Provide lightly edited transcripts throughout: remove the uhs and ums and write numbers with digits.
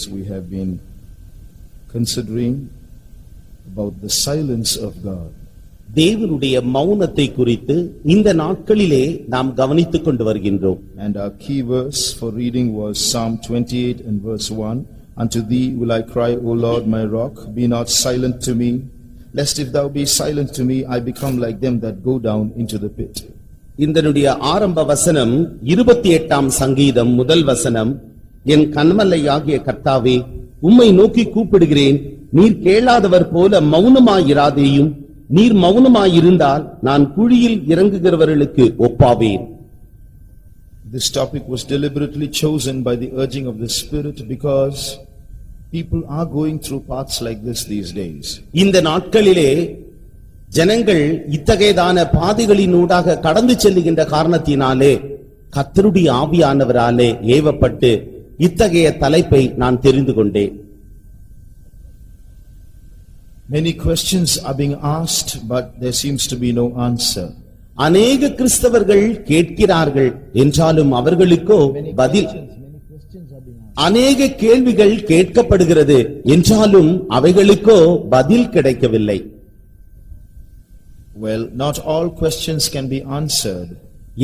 days we have been considering about the silence of God. தேவனுடைய மௌனத்தை குறித்து இந்த நாட்களிலே நாம் கவனித்துக் கொண்டு வருகின்றோம். And our key verse for reading was Psalm 28 and verse 1. Unto thee will I cry, O Lord, my rock, be not silent to me, lest if thou be silent to me, I become like them that go down into the pit. இதனுடைய ஆரம்ப வசனம் 28ஆம் சங்கீதம் முதல் வசனம். என் கன்மலையாகிய கர்த்தாவே, உம்மை நோக்கி கூப்பிடுகிறேன், நீர் கேளாதவர் போல மௌனமாயிராதேயும், நீர் மௌனமாயிருந்தால் நான் குழியில் இறங்குகிறவர்களுக்கு ஒப்பாவேன். This topic was deliberately chosen by the urging of the Spirit because people are going through paths like this these days. இந்த நாட்களிலே ஜனங்கள் இத்தகையதான பாதைகளினூடாக கடந்து செல்லுகின்ற காரணத்தினாலே கர்த்தருடைய ஆவியானவராலே ஏவப்பட்டு இத்தகைய தலைப்பை நான் தெரிந்து கொண்டேன். Many questions are being asked, but there seems to be no answer. அநேக கிறிஸ்தவர்கள் கேட்கிறார்கள், என்றாலும் அவர்களுக்கோ பதில். அநேக கேள்விகள் கேட்கப்படுகிறது, என்றாலும் அவைகளுக்கோ பதில் கிடைக்கவில்லை. Well, not all questions can be answered.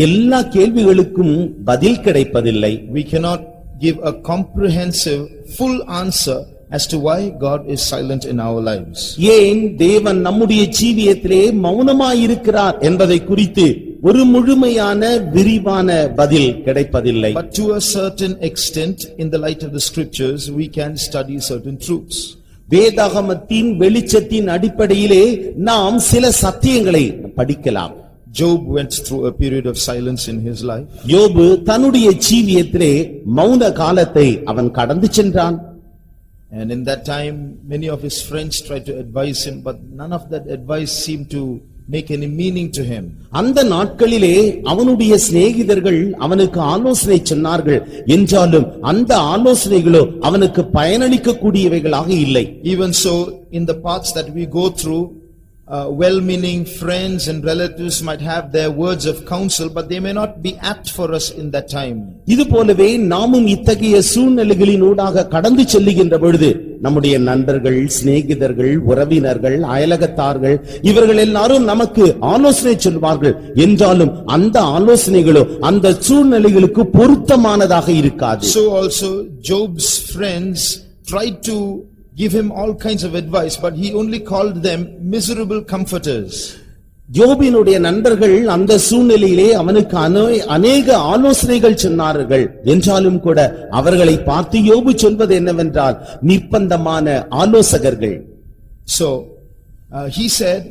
எல்லா கேள்விகளுக்கும் பதில் கிடைப்பதில்லை. We cannot give a comprehensive, full answer as to why God is silent in our lives. ஏன் தேவன் நம்முடைய ஜீவியத்திலே மௌனமாயிருக்கிறார் என்பதை குறித்து ஒரு முழுமையான விரிவான பதில் கிடைப்பதில்லை. But to a certain extent, in the light of the scriptures, we can study certain truths. வேதாகமத்தின் வெளிச்சத்தின் அடிப்படையிலே நாம் சில சத்தியங்களை படிக்கலாம். Job went through a period of silence in his life. யோபு தன்னுடைய ஜீவியத்திலே மௌன காலத்தை அவன் கடந்து சென்றான். And in that time, many of his friends tried to advise him, but none of that advice seemed to make any meaning to him. அந்த நாட்களிலே அவனுடைய சிநேகிதர்கள் அவனுக்கு ஆலோசனை சொன்னார்கள், என்றாலும் அந்த ஆலோசனைகளோ அவனுக்கு பயனளிக்க கூடியவைகளாக இல்லை. Even so, in the paths that we go through, well-meaning friends and relatives might have their words of counsel, but they may not be apt for us in that time. இது போலவே நாமும் இத்தகைய சூழ்நிலைகளினூடாக கடந்து செல்லுகின்ற பொழுது நம்முடைய நண்பர்கள், சிநேகிதர்கள், உறவினர்கள், அயலகத்தார்கள் இவர்கள் எல்லாரும் நமக்கு ஆலோசனை சொல்வார்கள், என்றாலும் அந்த ஆலோசனைகளோ அந்த சூழ்நிலைகளுக்கு பொருத்தமானதாக இருக்காது. So also Job's friends tried to give him all kinds of advice, but he only called them miserable comforters. யோபினுடைய நண்பர்கள் அந்த சூழ்நிலையிலே அவனுக்கு அநேக ஆலோசனைகள் சொன்னார்கள், என்றாலும் கூட அவர்களை பார்த்து யோபு சொல்வது என்னவென்றால் நிர்பந்தமான ஆலோசகர்கள். So he said,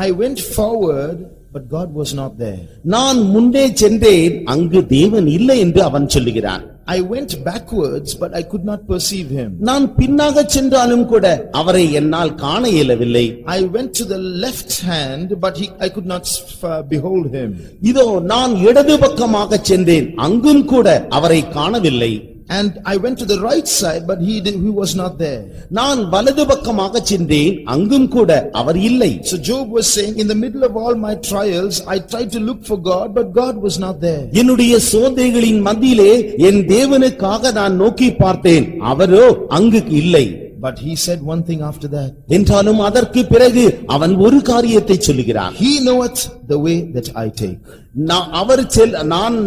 I went forward, but God was not there. நான் முன்னே சென்றேன், அங்கு தேவன் இல்லை என்று அவன் சொல்லுகிறான். I went backwards, but I could not perceive him. நான் பின்னாக சென்றாலும் கூட அவரை என்னால் காண இயலவில்லை. I went to the left hand, but I could not behold him. இதோ நான் இடது பக்கமாக சென்றேன், அங்கும் கூட அவரை காணவில்லை. And I went to the right side, but he was not there. நான் வலது பக்கமாக சென்றேன், அங்கும் கூட அவர் இல்லை. So Job was saying, in the middle of all my trials, I tried to look for God, but God was not there. என்னுடைய சோதனைகளின் மத்தியிலே என் தேவனுக்காக நான் நோக்கி பார்த்தேன், அவரோ அங்கு இல்லை. But he said one thing after that. என்றாலும் அதற்கு பிறகு அவன் ஒரு காரியத்தை சொல்லுகிறான். He knoweth the way that I take. நான்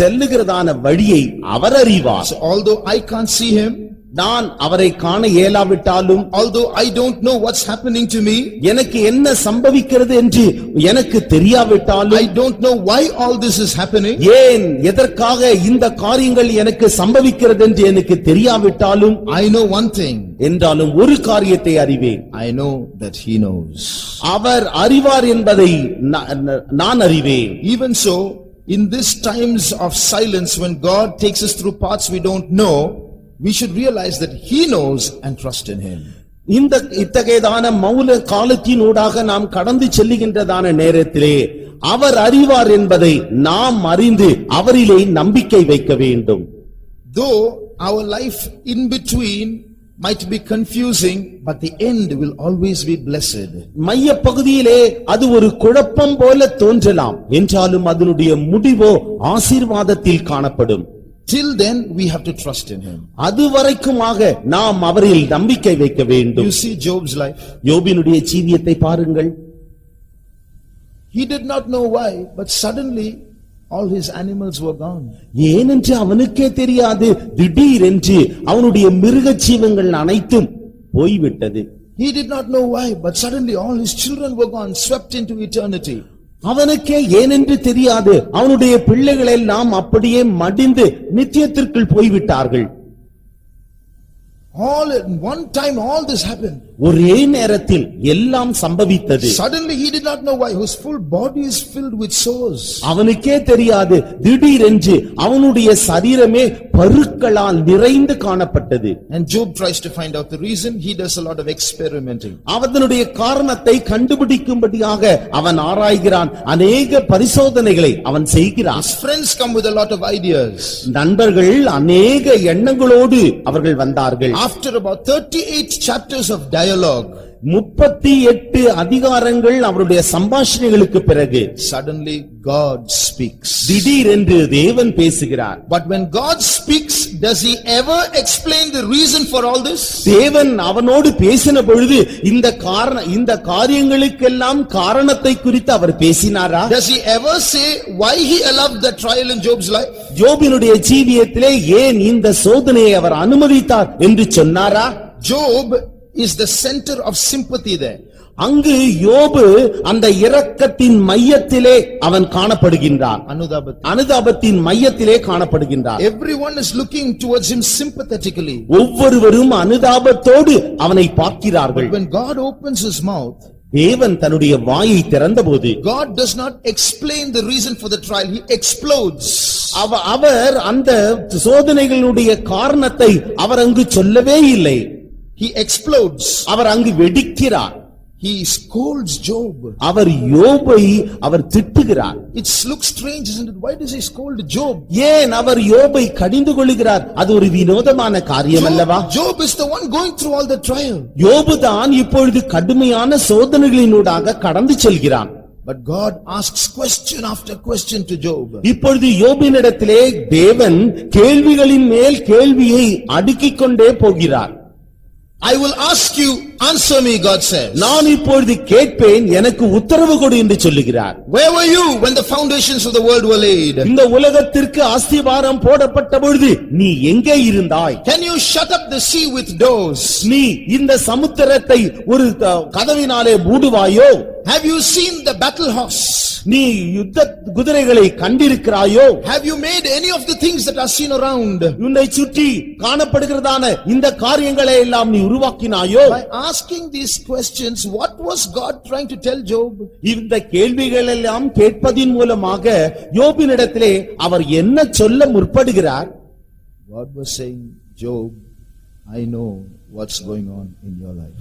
செல்லுகிறதான வழியை அவர் அறிவார். So although I can't see him, நான் அவரை காண இயலாவிட்டாலும், although I don't know what's happening to me, எனக்கு என்ன சம்பவிக்கிறது என்று எனக்கு தெரியாவிட்டாலும், I don't know why all this is happening, ஏன் எதற்காக இந்த காரியங்கள் எனக்கு சம்பவிக்கிறது என்று எனக்கு தெரியாவிட்டாலும், I know one thing, என்றாலும் ஒரு காரியத்தை அறிவேன், I know that he knows. அவர் அறிவார் என்பதை நான் அறிவேன். Even so, in these times of silence, when God takes us through paths we don't know, we should realize that he knows and trust in him. இந்த இத்தகையதான மௌன காலத்தினூடாக நாம் கடந்து செல்லுகின்றதான நேரத்திலே அவர் அறிவார் என்பதை நாம் அறிந்து அவரிலே நம்பிக்கை வைக்க வேண்டும். Though our life in between might be confusing, but the end will always be blessed. மைய பகுதியிலே அது ஒரு குழப்பம் போல தோன்றலாம், என்றாலும் அதனுடைய முடிவோ ஆசீர்வாதத்தில் காணப்படும். Till then we have to trust in him. அதுவரைக்குமாக நாம் அவரில் நம்பிக்கை வைக்க வேண்டும். You see Job's life. யோபினுடைய ஜீவியத்தை பாருங்கள். He did not know why, but suddenly all his animals were gone. ஏனென்று அவனுக்கே தெரியாது. திடீரென்று அவனுடைய மிருக ஜீவங்கள் அனைத்தும் போய்விட்டது. He did not know why, but suddenly all his children were gone, swept into eternity. அவனுக்கே ஏனென்று தெரியாது. அவனுடைய பிள்ளைகள் எல்லாம் அப்படியே மடிந்து நித்தியத்திற்குள் போய்விட்டார்கள். All at one time all this happened. ஒரே நேரத்தில் எல்லாம் சம்பவித்தது. Suddenly he did not know why. His full body is filled with sores. அவனுக்கே தெரியாது. திடீரென்று அவனுடைய சரீரமே பருக்களால் நிறைந்து காணப்பட்டது. And Job tries to find out the reason. He does a lot of experimenting. அவனுடைய காரணத்தை கண்டுபிடிக்கும்படியாக அவன் ஆராய்கிறான். அநேக பரிசோதனைகளை அவன் செய்கிறான். His friends come with a lot of ideas. நண்பர்கள் அநேக எண்ணங்களோடு அவர்கள் வந்தார்கள். After about 38 chapters of dialogue, 38 அதிகாரங்கள் அவருடைய சம்பாஷணைகளுக்கு பிறகு suddenly God speaks. திடீரென்று தேவன் பேசுகிறார். But when God speaks, does he ever explain the reason for all this? தேவன் அவனோடு பேசின பொழுது இந்த காரியங்களுக்கெல்லாம் காரணத்தை குறித்து அவர் பேசினாரா? Does he ever say why he allowed the trial in Job's life? யோபினுடைய ஜீவியத்திலே ஏன் இந்த சோதனையை அவர் அனுமதித்தார் என்று சொன்னாரா? Job is the center of sympathy there. அங்கு யோபு அந்த இரக்கத்தின் மையத்திலே அவன் காணப்படுகின்றான். அனுதாபத்தின் மையத்திலே காணப்படுகின்றான். Everyone is looking towards him sympathetically. ஒவ்வொருவரும் அனுதாபத்தோடு அவனை பார்க்கிறார்கள். When God opens his mouth, தேவன் தன்னுடைய வாயை திறந்தபோது God does not explain the reason for the trial. He explodes. அவர் அந்த சோதனைகளுடைய காரணத்தை அவர் அங்கு சொல்லவே இல்லை. He explodes. அவர் அங்கு வெடிக்கிறார். He scolds Job. Our யோபை our திட்டுகிறார். It looks strange, isn't it? Why does he scold Job? ஏன் அவர் யோபை கடிந்து கொள்கிறார்? அது ஒரு வினோதமான காரியம் அல்லவா? Job is the one going through all the trial. யோபு தான் இப்பொழுது கடுமையான சோதனைகளினூடாக கடந்து செல்கிறான். But God asks question after question to Job. இப்பொழுது யோபினிடத்திலே தேவன் கேள்விகளின் மேல் கேள்வியை அடுக்கிக் கொண்டே போகிறார். I will ask you, answer me, God says. நான் இப்பொழுது கேட்பேன், எனக்கு உத்தரவு கொடு என்று சொல்லுகிறார். Where were you when the foundations of the world were laid? இந்த உலகத்திற்கு அஸ்திவாரம் போடப்பட்ட பொழுது நீ எங்கே இருந்தாய்? Can you shut up the sea with doors? நீ இந்த சமுத்திரத்தை ஒரு கதவினாலே மூடுவாயோ? Have you seen the battle horse? நீ யுத்த குதிரைகளை கண்டிருக்கிறாயோ? Have you made any of the things that are seen around? உன்னை சுற்றி காணப்படுகிறதான இந்த காரியங்களை எல்லாம் நீ உருவாக்கினாயோ? By asking these questions, what was God trying to tell Job? இந்த கேள்விகள் எல்லாம் கேட்பதின் மூலமாக யோபினிடத்திலே அவர் என்ன சொல்ல முற்படுகிறார்? God was saying, Job, I know what's going on in your life.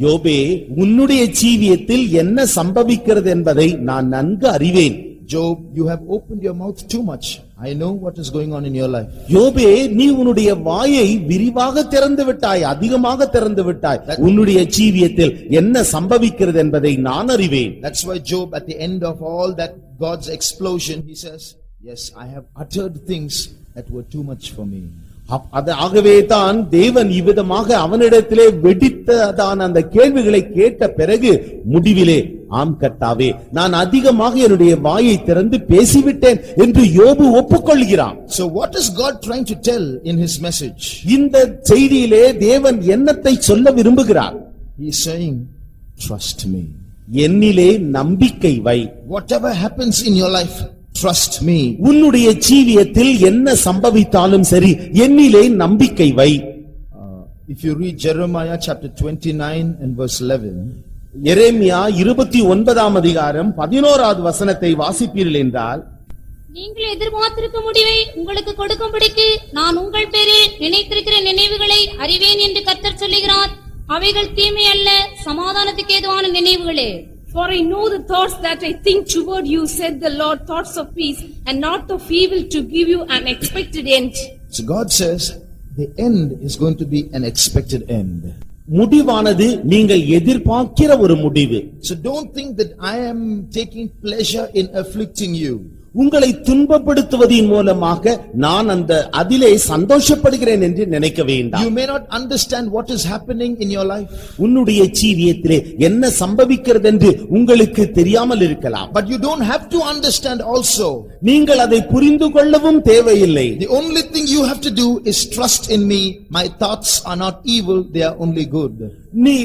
யோபே, உன்னுடைய ஜீவியத்தில் என்ன சம்பவிக்கிறது என்பதை நான் நன்கு அறிவேன். Job, you have opened your mouth too much. I know what is going on in your life. யோபே, நீ உன்னுடைய வாயை விரிவாக திறந்து விட்டாய், அதிகமாக திறந்து விட்டாய். உன்னுடைய ஜீவியத்தில் என்ன சம்பவிக்கிறது என்பதை நான் அறிவேன். That's why Job, at the end of all that God's explosion, he says, yes, I have uttered things that were too much for me. ஆகவே தான் தேவன் இவ்விதமாக அவனிடத்திலே வெடித்ததான அந்த கேள்விகளை கேட்ட பிறகு முடிவிலே, ஆம் கர்த்தாவே, நான் அதிகமாக என்னுடைய வாயை திறந்து பேசிவிட்டேன் என்று யோபு ஒப்புக்கொள்கிறான். So what is God trying to tell in his message? இந்த செய்தியிலே தேவன் என்னத்தை சொல்ல விரும்புகிறார்? He is saying, trust me. என்னிலே நம்பிக்கை வை. Whatever happens in your life, trust me. உன்னுடைய ஜீவியத்தில் என்ன சம்பவித்தாலும் சரி, என்னிலே நம்பிக்கை வை. If you read Jeremiah chapter 29 and verse 11, எரேமியா 29ஆம் அதிகாரம் 11வது வசனத்தை வாசிப்பீர்கள் என்றால், நீங்கள் எதிர்பார்த்திருக்கும் முடிவை உங்களுக்கு கொடுக்கும்படிக்கு நான் உங்கள் பேரில் நினைத்திருக்கிற நினைவுகளை அறிவேன் என்று கர்த்தர் சொல்லுகிறார். அவைகள் தீமை அல்ல, சமாதானத்துக்கு ஏதுவான நினைவுகளே. For I know the thoughts that I think toward you, said the Lord, thoughts of peace and not of evil, to give you an expected end. So God says the end is going to be an expected end. முடிவானது நீங்கள் எதிர்பார்க்கிற ஒரு முடிவு. So don't think that I am taking pleasure in afflicting you. உங்களை துன்பப்படுத்துவதின் மூலமாக நான் அதிலே சந்தோஷப்படுகிறேன் என்று நினைக்க வேண்டாம். You may not understand what is happening in your life. உன்னுடைய ஜீவியத்திலே என்ன சம்பவிக்கிறது என்று உங்களுக்கு தெரியாமல் இருக்கலாம். But you don't have to understand also. நீங்கள் அதை புரிந்து கொள்ளவும் தேவையில்லை. The only thing you have to do is trust in me. My thoughts are not evil, they are only good. நீ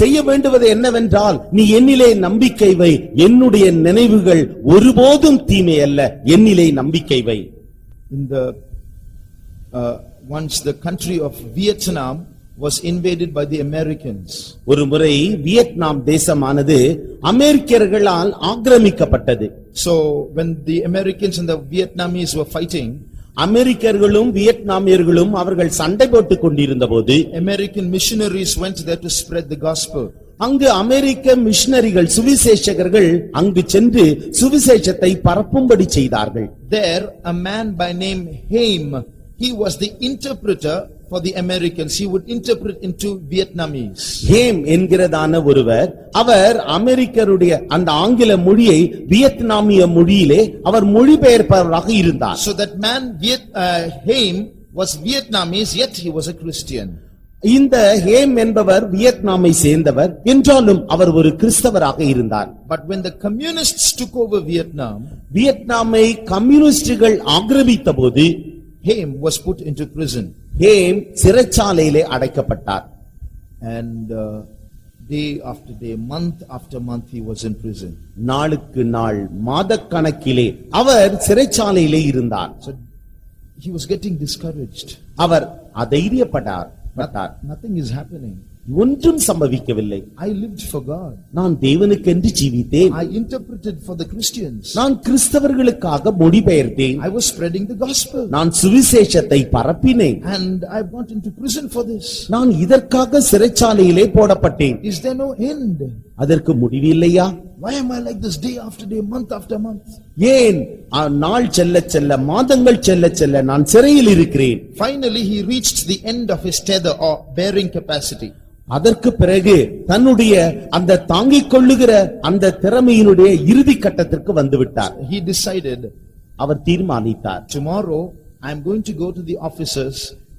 செய்ய வேண்டுவது என்னவென்றால் நீ என்னிலே நம்பிக்கை வை. என்னுடைய நினைவுகள் ஒருபோதும் தீமை அல்ல, என்னிலே நம்பிக்கை வை. In the once the country of Vietnam was invaded by the Americans. ஒரு முறை வியட்நாம் தேசமானது அமெரிக்கர்களால் ஆக்கிரமிக்கப்பட்டது. So when the Americans and the Vietnamese were fighting, அமெரிக்கர்களும் வியட்நாமியர்களும் அவர்கள் சண்டை போட்டுக் கொண்டிருந்தபோது American missionaries went there to spread the gospel. அங்கு அமெரிக்க மிஷனரிகள் சுவிசேஷகர்கள் அங்கு சென்று சுவிசேஷத்தை பரப்பும்படி செய்தார்கள். There a man by name Haim, he was the interpreter for the Americans. He would interpret into Vietnamese. Ham என்கிறதான ஒருவர், அவர் அமெரிக்கருடைய அந்த ஆங்கில மொழியை வியட்நாமிய மொழியிலே அவர் மொழிபெயர்ப்பவராக இருந்தார். So that man Haim was Vietnamese, yet he was a Christian. இந்த ஹேம் என்பவர் வியட்நாமை சேர்ந்தவர் என்றாலும் அவர் ஒரு கிறிஸ்தவராக இருந்தார். But when the communists took over Vietnam, வியட்நாமை கம்யூனிஸ்டுகள் ஆக்கிரமித்தபோது Haim was put into prison. Haim சிறைச்சாலையிலே அடைக்கப்பட்டார். And day after day, month after month he was in prison. நாளுக்கு நாள் மாதக்கணக்கிலே அவர் சிறைச்சாலையிலே இருந்தார். So he was getting discouraged. Our அதைரியப்பட்டார். Nothing is happening. ஒன்றும் சம்பவிக்கவில்லை. I lived for God. நான் தேவனுக்கென்று ஜீவித்தேன். I interpreted for the Christians. நான் கிறிஸ்தவர்களுக்காக மொழிபெயர்த்தேன். I was spreading the gospel. நான் சுவிசேஷத்தை பரப்பினேன். And I went into prison for this. நான் இதற்காக சிறைச்சாலையிலே போடப்பட்டேன். Is there no end? அதற்கு முடிவில்லையா? Why am I like this day after day, month after month? ஏன் நாள் செல்ல செல்ல மாதங்கள் செல்ல செல்ல நான் சிறையில் இருக்கிறேன்? Finally he reached the end of his tether or bearing capacity. அதற்கு பிறகு தன்னுடைய அந்த தாங்கிக் கொள்ளுகிற அந்த திறமையினுடைய இறுதி கட்டத்திற்கு வந்துவிட்டார். He decided, our தீர்மானித்தார், tomorrow I am going to go to the officers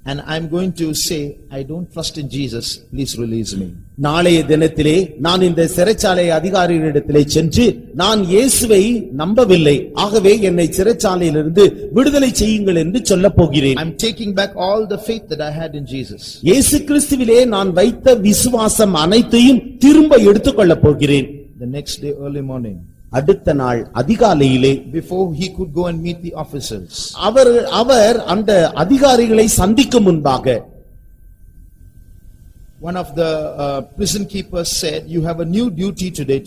and I am going to say, I don't trust in Jesus, please release me. நாளைய தினத்திலே நான் இந்த சிறைச்சாலை அதிகாரிகளிடத்திலே சென்று நான் இயேசுவை நம்பவில்லை, ஆகவே என்னை சிறைச்சாலையிலிருந்து விடுதலை செய்யுங்கள் என்று சொல்லப் போகிறேன். I am taking back all the faith that I had in Jesus. இயேசு கிறிஸ்துவிலே நான் வைத்த விசுவாசம் அனைத்தையும் திரும்ப எடுத்துக்கொள்ளப் போகிறேன். The next day early morning, அடுத்த நாள் அதிகாலையிலே, before he could go and meet the officers, அவர் அந்த அதிகாரிகளை சந்திக்கும் முன்பாக one of the prison keepers said, you have a new duty today.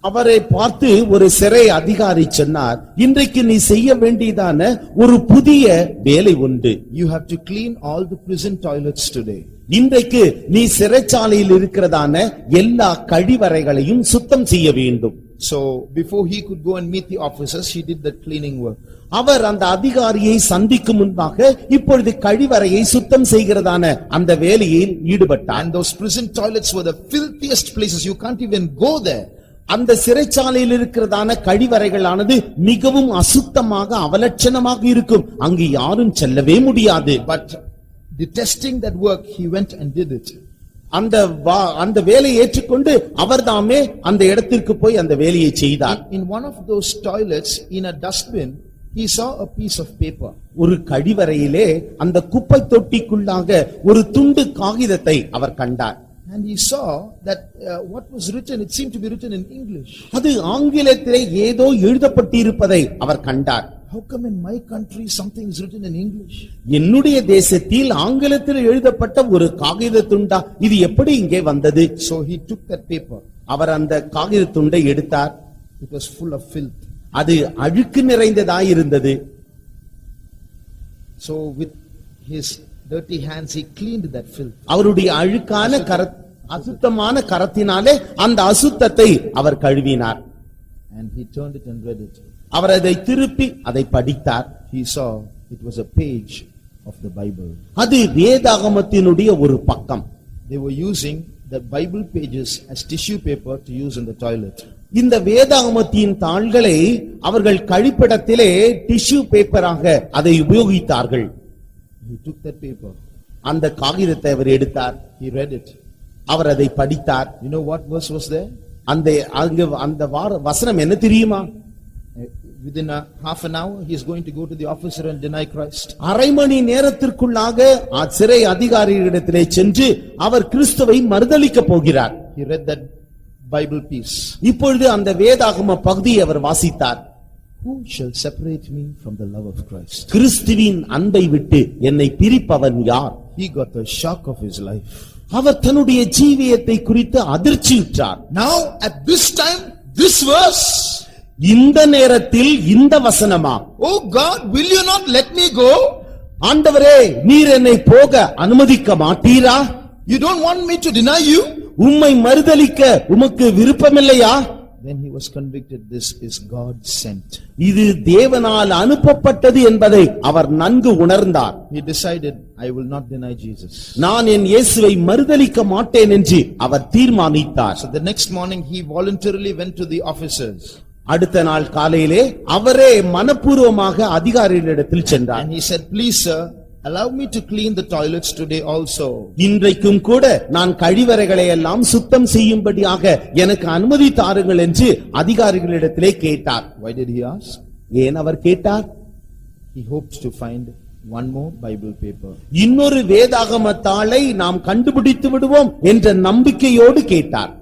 அவரை பார்த்து ஒரு சிறை அதிகாரி சொன்னார், இன்றைக்கு நீ செய்ய வேண்டியதான ஒரு புதிய வேலை உண்டு. You have to clean all the prison toilets today. இன்றைக்கு நீ சிறைச்சாலையில் இருக்கிறதான எல்லா கழிவறைகளையும் சுத்தம் செய்ய வேண்டும். So before he could go and meet the officers, he did the cleaning work. அவர் அந்த அதிகாரியை சந்திக்கும் முன்பாக இப்பொழுது கழிவறையை சுத்தம் செய்கிறதான அந்த வேலையில் ஈடுபட்டார். And those prison toilets were the filthiest places. You can't even go there. அந்த சிறைச்சாலையில் இருக்கிறதான கழிவறைகளானது மிகவும் அசுத்தமாக அவலட்சணமாக இருக்கும். அங்கு யாரும் செல்லவே முடியாது. But detesting that work, he went and did it. அந்த வேலையை ஏற்றுக்கொண்டு அவர்தாமே அந்த இடத்திற்கு போய் அந்த வேலையை செய்தார். In one of those toilets, in a dustbin, he saw a piece of paper. ஒரு கழிவறையிலே அந்த குப்பை தொட்டிக்குள்ளாக ஒரு துண்டு காகிதத்தை அவர் கண்டார். And he saw that what was written, it seemed to be written in English. அது ஆங்கிலத்திலே ஏதோ எழுதப்பட்டிருப்பதை அவர் கண்டார். How come in my country something is written in English? என்னுடைய தேசத்தில் ஆங்கிலத்தில் எழுதப்பட்ட ஒரு காகித துண்டா, இது எப்படி இங்கே வந்தது? So he took that paper. அவர் அந்த காகித துண்டை எடுத்தார். It was full of filth. அது அழுக்கு நிறைந்ததாய் இருந்தது. So with his dirty hands he cleaned that filth. அவருடைய அழுக்கான அசுத்தமான கரத்தினாலே அந்த அசுத்தத்தை அவர் கழுவினார். And he turned it and read it. அவர் அதை திருப்பி அதை படித்தார். He saw it was a page of the Bible. அது வேதாகமத்தினுடைய ஒரு பக்கம். They were using the Bible pages as tissue paper to use in the toilet. இந்த வேதாகமத்தின் தாள்களை அவர்கள் கழிப்பிடத்திலே டிஷ்யூ பேப்பராக அதை உபயோகித்தார்கள். He took that paper. அந்த காகிதத்தை அவர் எடுத்தார். He read it. அவர் அதை படித்தார். You know what verse was there? அந்த வசனம் என்ன தெரியுமா? Within a half an hour, he is going to go to the officer and deny Christ. அரை மணி நேரத்திற்குள்ளாக சிறை அதிகாரிகளிடத்திலே சென்று அவர் கிறிஸ்துவை மறுதலிக்க போகிறார். He read that Bible piece. இப்பொழுது அந்த வேதாகம பகுதியை அவர் வாசித்தார். Who shall separate me from the love of Christ? கிறிஸ்துவின் அன்பை விட்டு என்னை பிரிப்பவன் யார்? He got the shock of his life. அவர் தன்னுடைய ஜீவியத்தை குறித்து அதிர்ச்சியுற்றார். Now at this time, this verse. இந்த நேரத்தில் இந்த வசனமா? Oh God, will you not let me go? ஆண்டவரே, நீர் என்னை போக அனுமதிக்க மாட்டீரா? You don't want me to deny you? உம்மை மறுதலிக்க உமக்கு விருப்பமில்லையா? Then he was convicted, this is God sent. இது தேவனால் அனுப்பப்பட்டது என்பதை அவர் நன்கு உணர்ந்தார். He decided, I will not deny Jesus. நான் என் இயேசுவை மறுதலிக்க மாட்டேன் என்று அவர் தீர்மானித்தார். So the next morning he voluntarily went to the officers. அடுத்த நாள் காலையிலே அவரே மனப்பூர்வமாக அதிகாரிகளிடத்தில் சென்றார். And he said, please sir, allow me to clean the toilets today also. இன்றைக்கும் கூட நான் கழிவறைகளை எல்லாம் சுத்தம் செய்யும்படியாக எனக்கு அனுமதி தாருங்கள் என்று அதிகாரிகளிடத்திலே கேட்டார். Why did he ask? ஏன் அவர் கேட்டார்? He hoped to find one more Bible paper. இன்னொரு வேதாகம தாளை நாம் கண்டுபிடித்து விடுவோம் என்ற நம்பிக்கையோடு கேட்டார்.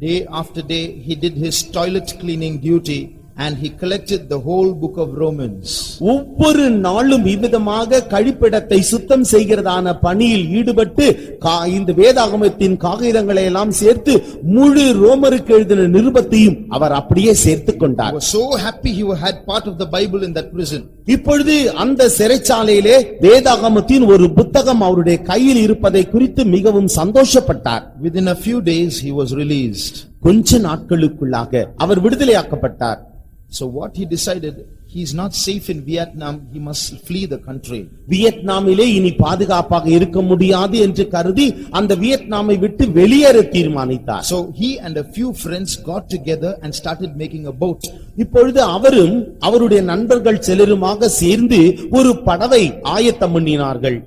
Day after day he did his toilet cleaning duty and he collected the whole book of Romans. ஒவ்வொரு நாளும் இவ்விதமாக கழிப்பிடத்தை சுத்தம் செய்கிறதான பணியில் ஈடுபட்டு இந்த வேதாகமத்தின் காகிதங்களை எல்லாம் சேர்த்து முழு ரோமருக்கு எழுதின நிருபத்தையும் அவர் அப்படியே சேர்த்துக் கொண்டார். He was so happy he had part of the Bible in that prison. இப்பொழுது அந்த சிறைச்சாலையிலே வேதாகமத்தின் ஒரு புத்தகம் அவருடைய கையில் இருப்பதை குறித்து மிகவும் சந்தோஷப்பட்டார். Within a few days he was released. கொஞ்ச நாட்களுக்குள்ளாக அவர் விடுதலையாக்கப்பட்டார். So what he decided, he is not safe in Vietnam, he must flee the country. வியட்நாமிலே இனி பாதுகாப்பாக இருக்க முடியாது என்று கருதி அந்த வியட்நாமை விட்டு வெளியேற தீர்மானித்தார். So he and a few friends got together and started making a boat. இப்பொழுது அவரும் அவருடைய நண்பர்கள் சிலருமாக சேர்ந்து ஒரு படவை ஆயத்தம் பண்ணினார்கள்.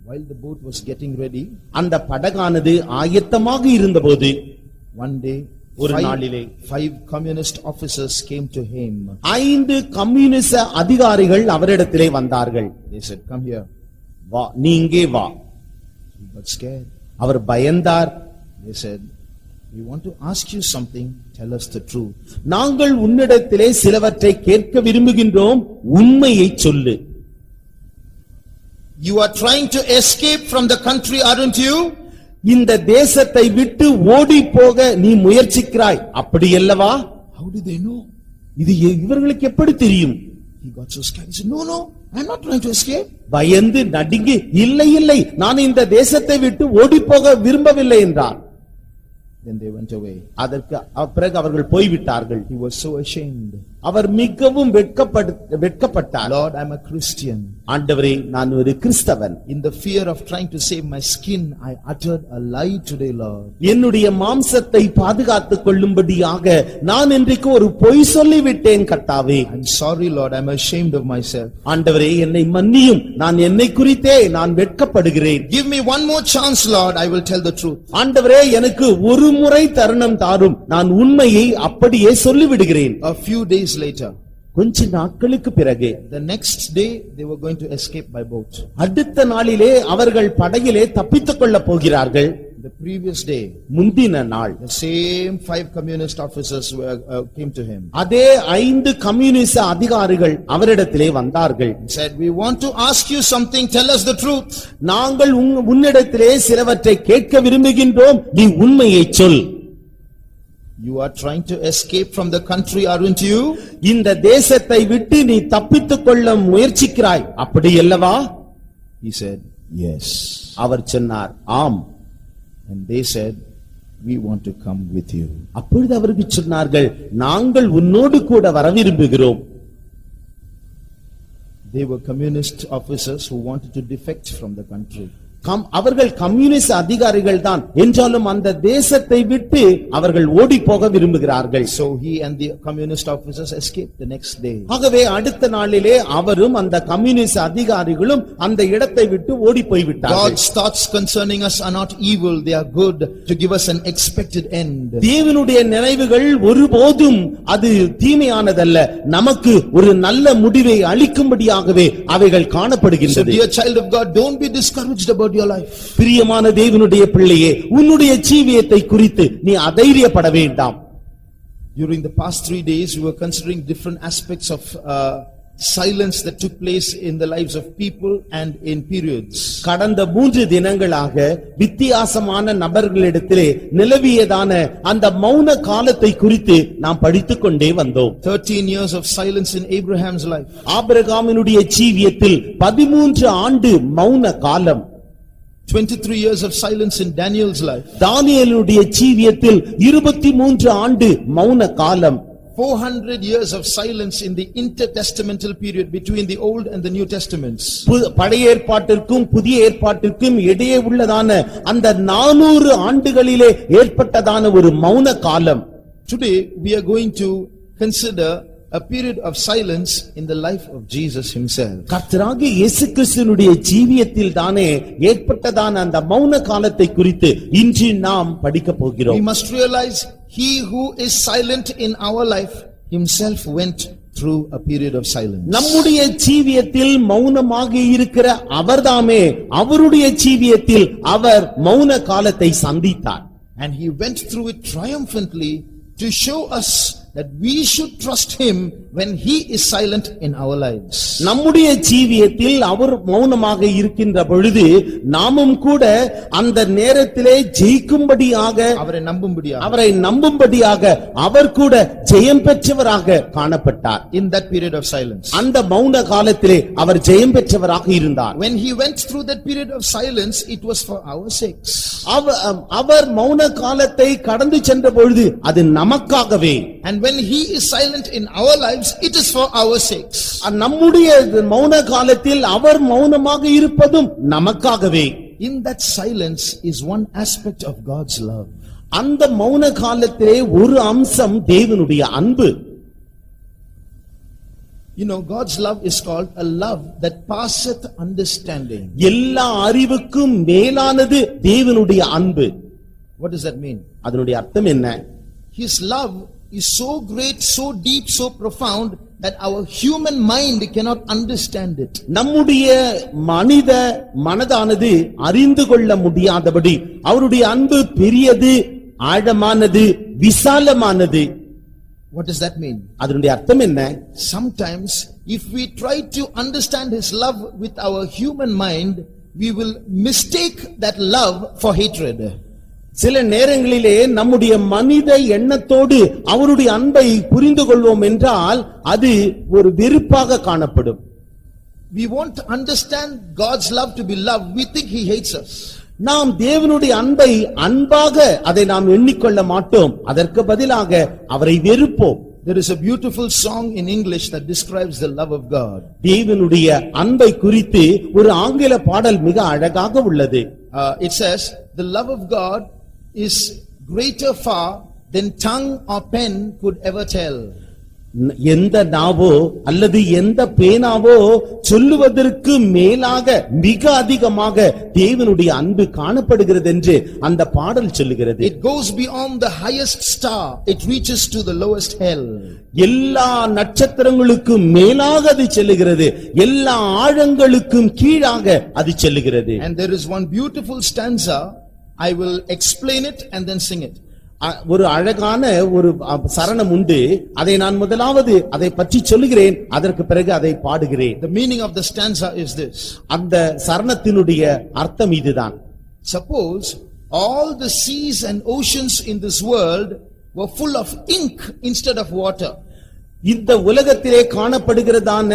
While the boat was getting ready, அந்த படகானது ஆயத்தமாக இருந்தபோது one day ஒரு நாளிலே 5 communist officers came to him. 5 கம்யூனிச அதிகாரிகள் அவரிடத்திலே வந்தார்கள். They said, come here. வா, நீ இங்கே வா. He got scared. Our பயந்தார். They said, we want to ask you something, tell us the truth. நாங்கள் உன்னிடத்திலே சிலவற்றை கேட்க விரும்புகின்றோம், உண்மையை சொல்லு. You are trying to escape from the country, aren't you? இந்த தேசத்தை விட்டு ஓடி போக நீ முயற்சிக்கிறாய், அப்படி அல்லவா? How do they know? இது இவர்களுக்கு எப்படி தெரியும்? He got so scared. He said, no, I'm not trying to escape. பயந்து நடுங்கி, இல்லை நான் இந்த தேசத்தை விட்டு ஓடி போக விரும்பவில்லை என்றார். Then they went away. அதற்கு பிறகு அவர்கள் போய்விட்டார்கள். He was so ashamed. அவர் மிகவும் வெட்கப்பட்டார். Lord, I'm a Christian. ஆண்டவரே, நான் ஒரு கிறிஸ்தவன். In the fear of trying to save my skin, I uttered a lie today, Lord. என்னுடைய மாம்சத்தை பாதுகாத்துக் கொள்ளும்படியாக நான் இன்றைக்கு ஒரு பொய் சொல்லிவிட்டேன் கர்த்தாவே. I'm sorry, Lord, I'm ashamed of myself. ஆண்டவரே, என்னை மன்னியும், நான் என்னை குறித்தே நான் வெட்கப்படுகிறேன். Give me one more chance, Lord, I will tell the truth. ஆண்டவரே, எனக்கு ஒரு முறை தருணம் தாரும், நான் உண்மையை அப்படியே சொல்லிவிடுகிறேன். A few days later, கொஞ்ச நாட்களுக்கு பிறகு, the next day they were going to escape by boat. அடுத்த நாளிலே அவர்கள் படகிலே தப்பித்துக் கொள்ளப் போகிறார்கள். The previous day, முந்தின நாள், the same 5 communist officers came to him. அதே 5 கம்யூனிச அதிகாரிகள் அவரிடத்திலே வந்தார்கள். Said, we want to ask you something, tell us the truth. நாங்கள் உன்னிடத்திலே சிலவற்றை கேட்க விரும்புகின்றோம், நீ உண்மையை சொல். You are trying to escape from the country, aren't you? இந்த தேசத்தை விட்டு நீ தப்பித்துக் கொள்ள முயற்சிக்கிறாய், அப்படி அல்லவா? He said, yes. அவர் சொன்னார், ஆம். And they said, we want to come with you. அப்பொழுது அவருக்கு சொன்னார்கள், நாங்கள் உன்னோடு கூட வர விரும்புகிறோம். They were communist officers who wanted to defect from the country. அவர்கள் கம்யூனிஸ்ட் அதிகாரிகள் தான் என்றாலும் அந்த தேசத்தை விட்டு அவர்கள் ஓடி போக விரும்புகிறார்கள். So he and the communist officers escaped the next day. ஆகவே அடுத்த நாளிலே அவரும் அந்த கம்யூனிஸ்ட் அதிகாரிகளும் அந்த இடத்தை விட்டு ஓடி போய் விட்டார்கள். God's thoughts concerning us are not evil, they are good to give us an expected end. தேவனுடைய நினைவுகள் ஒருபோதும் அது தீமையானதல்ல, நமக்கு ஒரு நல்ல முடிவை அளிக்கும்படியாகவே அவைகள் காணப்படுகின்றது. So dear child of God, don't be discouraged about your life. பிரியமான தேவனுடைய பிள்ளையே, உன்னுடைய ஜீவியத்தை குறித்து நீ அதைரியப்பட வேண்டாம். During the past 3 days we were considering different aspects of silence that took place in the lives of people and in periods. கடந்த 3 தினங்களாக வித்தியாசமான நபர்களிடத்திலே நிலவியதான அந்த மௌன காலத்தை குறித்து நாம் படித்துக் கொண்டே வந்தோம். 13 years of silence in Abraham's life. ஆபிரகாமினுடைய ஜீவியத்தில் 13 ஆண்டு மௌன காலம். 23 years of silence in Daniel's life. தானியேலுடைய ஜீவியத்தில் 23 ஆண்டு மௌன காலம். 400 years of silence in the intertestamental period between the Old and the New Testaments. பழைய ஏற்பாட்டிற்கும் புதிய ஏற்பாட்டிற்கும் இடையே உள்ளதான அந்த 400 ஆண்டுகளிலே ஏற்பட்டதான ஒரு மௌன காலம். Today we are going to consider a period of silence in the life of Jesus himself. கர்த்தராகிய இயேசு கிறிஸ்துவினுடைய ஜீவியத்தில் தானே ஏற்பட்டதான அந்த மௌன காலத்தை குறித்து இன்று நாம் படிக்க போகிறோம். We must realize he who is silent in our life himself went through a period of silence. நம்முடைய ஜீவியத்தில் மௌனமாக இருக்கிற அவர்தாமே அவருடைய ஜீவியத்தில் அவர் மௌன காலத்தை சந்தித்தார். And he went through it triumphantly to show us that we should trust him when he is silent in our lives. நம்முடைய ஜீவியத்தில் அவர் மௌனமாக இருக்கின்ற பொழுது நாமும் கூட அந்த நேரத்திலே ஜெயிக்கும்படியாக அவரை நம்பும்படியாக அவர் கூட ஜெயம் பெற்றவராக காணப்பட்டார். In that period of silence, அந்த மௌன காலத்திலே அவர் ஜெயம் பெற்றவராக இருந்தார். when he went through that period of silence, it was for our sakes. அவர் மௌன காலத்தை கடந்து சென்ற பொழுது அது நமக்காகவே. And when he is silent in our lives, it is for our sakes. நம்முடைய மௌன காலத்தில் அவர் மௌனமாக இருப்பதும் நமக்காகவே. In that silence is one aspect of God's love. அந்த மௌன காலத்திலே ஒரு அம்சம் தேவனுடைய அன்பு. You know, God's love is called a love that passeth understanding. எல்லா அறிவுக்கும் மேலானது தேவனுடைய அன்பு. What does that mean? அதனுடைய அர்த்தம் என்ன? His love is so great, so deep, so profound that our human mind cannot understand it. நம்முடைய மனித மனதானது அறிந்து கொள்ள முடியாதபடி அவருடைய அன்பு பெரியது, ஆழமானது, விசாலமானது. What does that mean? அதனுடைய அர்த்தம் என்ன? Sometimes if we try to understand his love with our human mind, we will mistake that love for hatred. சில நேரங்களிலே நம்முடைய மனித எண்ணத்தோடு அவருடைய அன்பை புரிந்து கொள்வோம் என்றால் அது ஒரு வெறுப்பாக காணப்படும். We won't understand God's love to be love. We think he hates us. நாம் தேவனுடைய அன்பை அன்பாக அதை நாம் எண்ணிக்கொள்ள மாட்டோம். அதற்கு பதிலாக அவரை வெறுப்போம். There is a beautiful song in English that describes the love of God. தேவனுடைய அன்பை குறித்து ஒரு ஆங்கில பாடல் மிக அழகாக உள்ளது. It says, the love of God is greater far than tongue or pen could ever tell. எந்த நாவோ அல்லது எந்த பேனாவோ சொல்லுவதற்கு மேலாக மிக அதிகமாக தேவனுடைய அன்பு காணப்படுகிறது என்று அந்த பாடல் சொல்லுகிறது. It goes beyond the highest star, it reaches to the lowest hell. எல்லா நட்சத்திரங்களுக்கும் மேலாக அது செல்லுகிறது, எல்லா ஆழங்களுக்கும் கீழாக அது செல்லுகிறது. And there is one beautiful stanza, I will explain it and then sing it. ஒரு அழகான ஒரு சரணம் உண்டு, அதை நான் முதலாவது அதை பற்றி சொல்லுகிறேன், அதற்கு பிறகு அதை பாடுகிறேன். The meaning of the stanza is this. அந்த சரணத்தினுடைய அர்த்தம் இதுதான். Suppose all the seas and oceans in this world were full of ink instead of water. இந்த உலகத்திலே காணப்படுகிறதான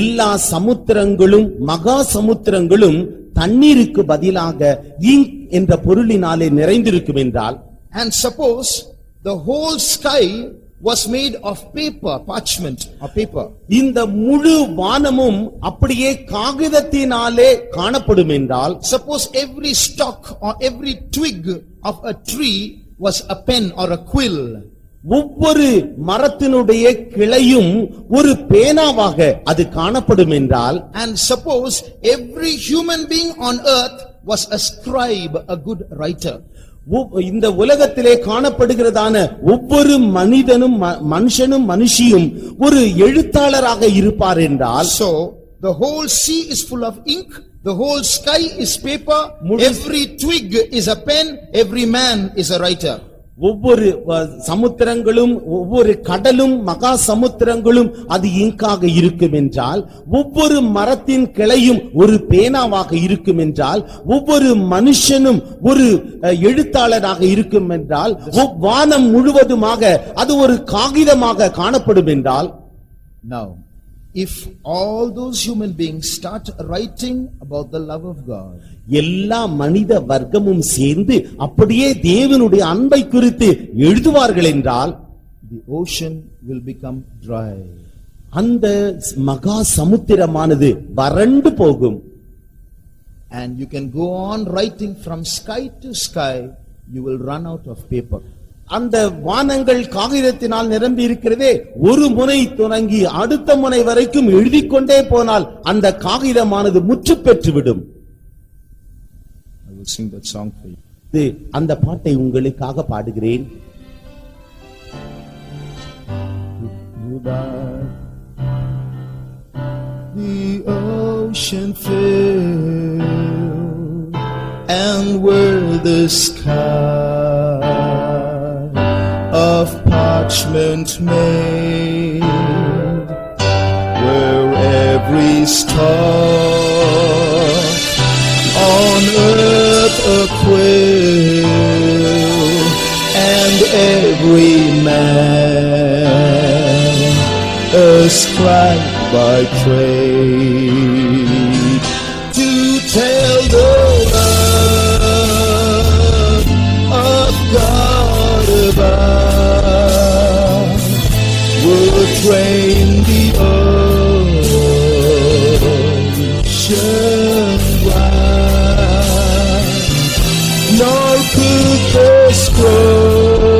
எல்லா சமுத்திரங்களும் மகா சமுத்திரங்களும் தண்ணீருக்கு பதிலாக இங்க் என்ற பொருளினாலே நிறைந்திருக்கும் என்றால், and suppose the whole sky was made of paper, parchment or paper. இந்த முழு வானமும் அப்படியே காகிதத்தினாலே காணப்படும் என்றால், suppose every stalk or every twig of a tree was a pen or a quill. ஒவ்வொரு மரத்தினுடைய கிளையும் ஒரு பேனாவாக அது காணப்படும் என்றால், and suppose every human being on earth was a scribe, a good writer. இந்த உலகத்திலே காணப்படுகிறதான ஒவ்வொரு மனுஷனும் மனுஷியும் ஒரு எழுத்தாளராக இருப்பார் என்றால், so the whole sea is full of ink, the whole sky is paper, every twig is a pen, every man is a writer. ஒவ்வொரு சமுத்திரங்களும் ஒவ்வொரு கடலும் மகா சமுத்திரங்களும் அது இங்காக இருக்கும் என்றால், ஒவ்வொரு மரத்தின் கிளையும் ஒரு பேனாவாக இருக்கும் என்றால், ஒவ்வொரு மனுஷனும் ஒரு எழுத்தாளராக இருக்கும் என்றால், வானம் முழுவதுமாக அது ஒரு காகிதமாக காணப்படும் என்றால், now if all those human beings start writing about the love of God, எல்லா மனித வர்க்கமும் சேர்ந்து அப்படியே தேவனுடைய அன்பை குறித்து எழுதுவார்கள் என்றால், the ocean will become dry. அந்த மகா சமுத்திரமானது வறண்டு போகும். And you can go on writing from sky to sky, you will run out of paper. அந்த வானங்கள் காகிதத்தினால் நிரம்பி இருக்கிறதே, ஒரு முனை தொடங்கி அடுத்த முனை வரைக்கும் எழுதிக்கொண்டே போனால் அந்த காகிதமானது முற்று பெற்றுவிடும். I will sing that song for you. அந்த பாட்டை உங்களுக்காக பாடுகிறேன். The ocean filled and were the sky of parchment made, where every star on earth a quill, and every man a scribe by trade, to tell the love of God above, would train the ocean wide, nor could the scroll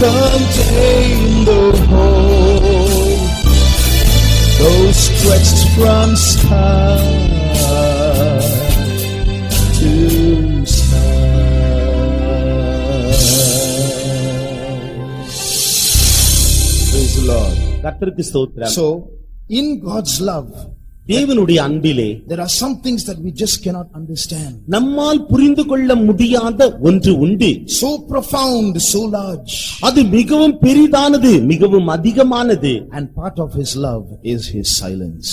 contain the whole, though stretched from sky to sky. Praise the Lord. கர்த்தருக்கு ஸ்தோத்திரம். So, in God's love, தேவனுடைய அன்பிலே there are some things that we just cannot understand. நம்மால் புரிந்து கொள்ள முடியாத ஒன்று உண்டு. So profound, so large. அது மிகவும் பெரிதானது, மிகவும் அதிகமானது. And part of His love is His silence.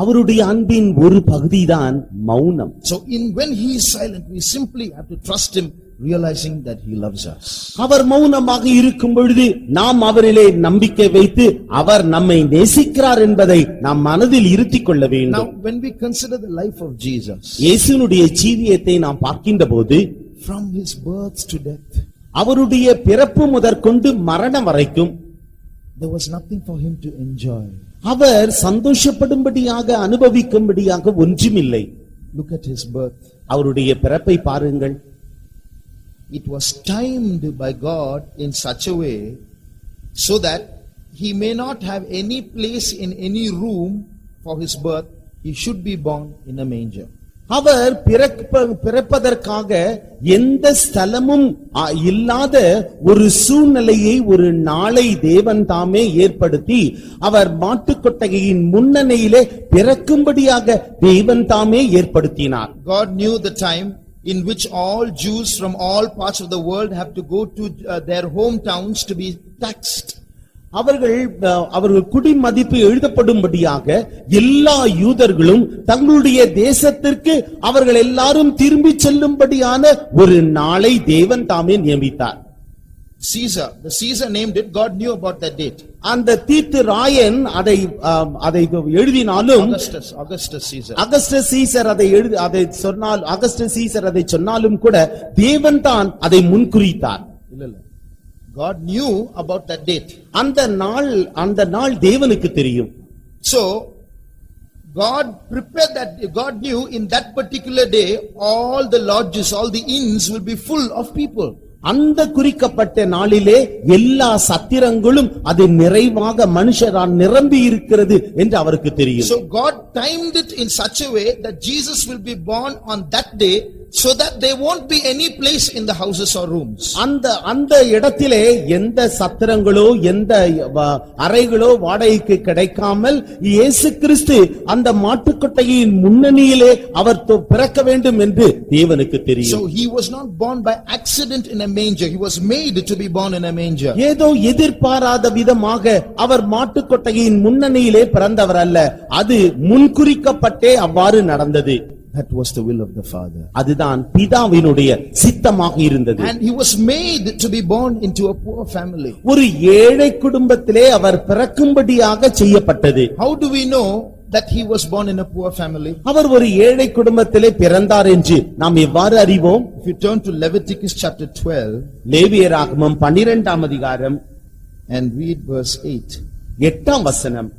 அவருடைய அன்பின் ஒரு பகுதிதான் மௌனம். So when He is silent, we simply have to trust Him, realizing that He loves us. அவர் மௌனமாக இருக்கும் பொழுது நாம் அவரிலே நம்பிக்கை வைத்து அவர் நம்மை நேசிக்கிறார் என்பதை நாம் மனதில் இருத்திக் கொள்ள வேண்டும். Now when we consider the life of Jesus, இயேசுவினுடைய ஜீவியத்தை நாம் பார்க்கின்ற போது, from His birth to death, அவருடைய பிறப்பு முதற்கொண்டு மரணம் வரைக்கும் there was nothing for Him to enjoy. அவர் சந்தோஷப்படும்படியாக அனுபவிக்கும்படியாக ஒன்றுமில்லை. Look at His birth. அவருடைய பிறப்பை பாருங்கள். It was timed by God in such a way so that He may not have any place in any room for His birth. He should be born in a manger. அவர் பிறப்பதற்காக எந்த ஸ்தலமும் இல்லாத ஒரு சூழ்நிலையை, ஒரு நாளை தேவன் தாமே ஏற்படுத்தி அவர் மாட்டுக்கொட்டகையின் முன்னணியிலே பிறக்கும்படியாக தேவன் தாமே ஏற்படுத்தினார். God knew the time in which all Jews from all parts of the world have to go to their hometowns to be taxed. அவர்கள் குடிமதிப்பு எழுதப்படும்படியாக எல்லா யூதர்களும் தங்களுடைய தேசத்திற்கு அவர்கள் எல்லாரும் திரும்பி செல்லும்படியான ஒரு நாளை தேவன் தாமே நியமித்தார். The Caesar named it. God knew about that date. அந்த தீத்து ராயன் அதை எழுதினாலும், அகஸ்டஸ் சீசர் அதை சொன்னாலும் கூட தேவன் தான் அதை முன்குறித்தார். இல்ல God knew about that date. அந்த நாள் தேவனுக்கு தெரியும். So God prepared that. God knew in that particular day all the lodges, all the inns will be full of people. அந்த குறிக்கப்பட்ட நாளிலே எல்லா சத்திரங்களும் அது நிறைவாக மனுஷரால் நிரம்பி இருக்கிறது என்று அவருக்கு தெரியும். So God timed it in such a way that Jesus will be born on that day, so that there won't be any place in the houses or rooms. அந்த இடத்திலே எந்த சத்திரங்களோ எந்த அறைகளோ வாடகைக்கு கிடைக்காமல் இயேசு கிறிஸ்து அந்த மாட்டுக்கொட்டையின் முன்னணியிலே அவர் பிறக்க வேண்டும் என்று தேவனுக்கு தெரியும். So he was not born by accident in a manger. He was made to be born in a manger. ஏதோ எதிர்பாராத விதமாக அவர் மாட்டுக்கொட்டையின் முன்னணியிலே பிறந்தவர் அல்ல, அது முன்குறிக்கப்பட்டே அவ்வாறு நடந்தது. That was the will of the Father. அதுதான் பிதாவினுடைய சித்தமாக இருந்தது. And he was made to be born into a poor family. ஒரு ஏழை குடும்பத்திலே அவர் பிறக்கும்படியாக செய்யப்பட்டது. How do we know that he was born in a poor family? அவர் ஒரு ஏழை குடும்பத்திலே பிறந்தார் என்று நாம் எவ்வாறு அறிவோம்? If you turn to Leviticus chapter 12, லேவியராகமம் 12ஆம் அதிகாரம் and read verse 8. 8ஆம் வசனம்.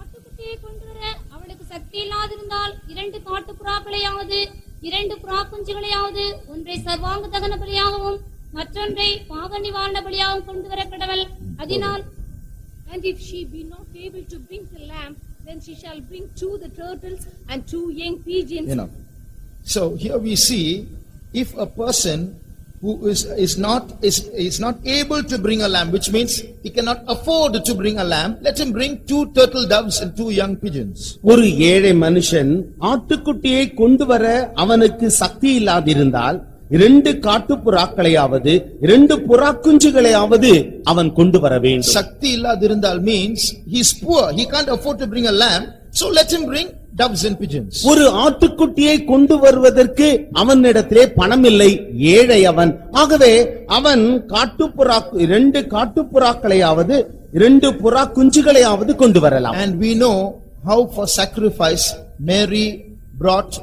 ஆட்டுக்குட்டியை கொண்டுவர அவளுக்கு சக்தி இல்லாதிருந்தால் 2 காட்டுப்புறாக்களையாவது 2 புறாக்குஞ்சுகளையாவது ஒன்றை சர்வாங்க தகன பலியாகவும் மற்றொன்றை பாவ நிவாரண பலியாகவும் கொண்டு வர கடவள். அதனால் And if she be not able to bring the lamb, then she shall bring 2 the turtles and 2 young pigeons. So here we see, if a person who is not able to bring a lamb, which means he cannot afford to bring a lamb, let him bring 2 turtle doves and 2 young pigeons. ஒரு ஏழை மனுஷன் ஆட்டுக்குட்டியை கொண்டு வர அவனுக்கு சக்தி இல்லாதிருந்தால் 2 காட்டுப்புறாக்களையாவது 2 புறாக்குஞ்சுகளையாவது அவன் கொண்டு வர வேண்டும். சக்தி இல்லாதிருந்தால் means he is poor, he can't afford to bring a lamb, so let him bring doves and pigeons. ஒரு ஆட்டுக்குட்டியை கொண்டு வருவதற்கு அவனிடத்திலே பணம் இல்லை, ஏழை அவன். ஆகவே அவன் 2 காட்டுப்புறாக்களையாவது 2 புறா குஞ்சுகளையாவது கொண்டு வரலாம். And we know how for sacrifice Mary brought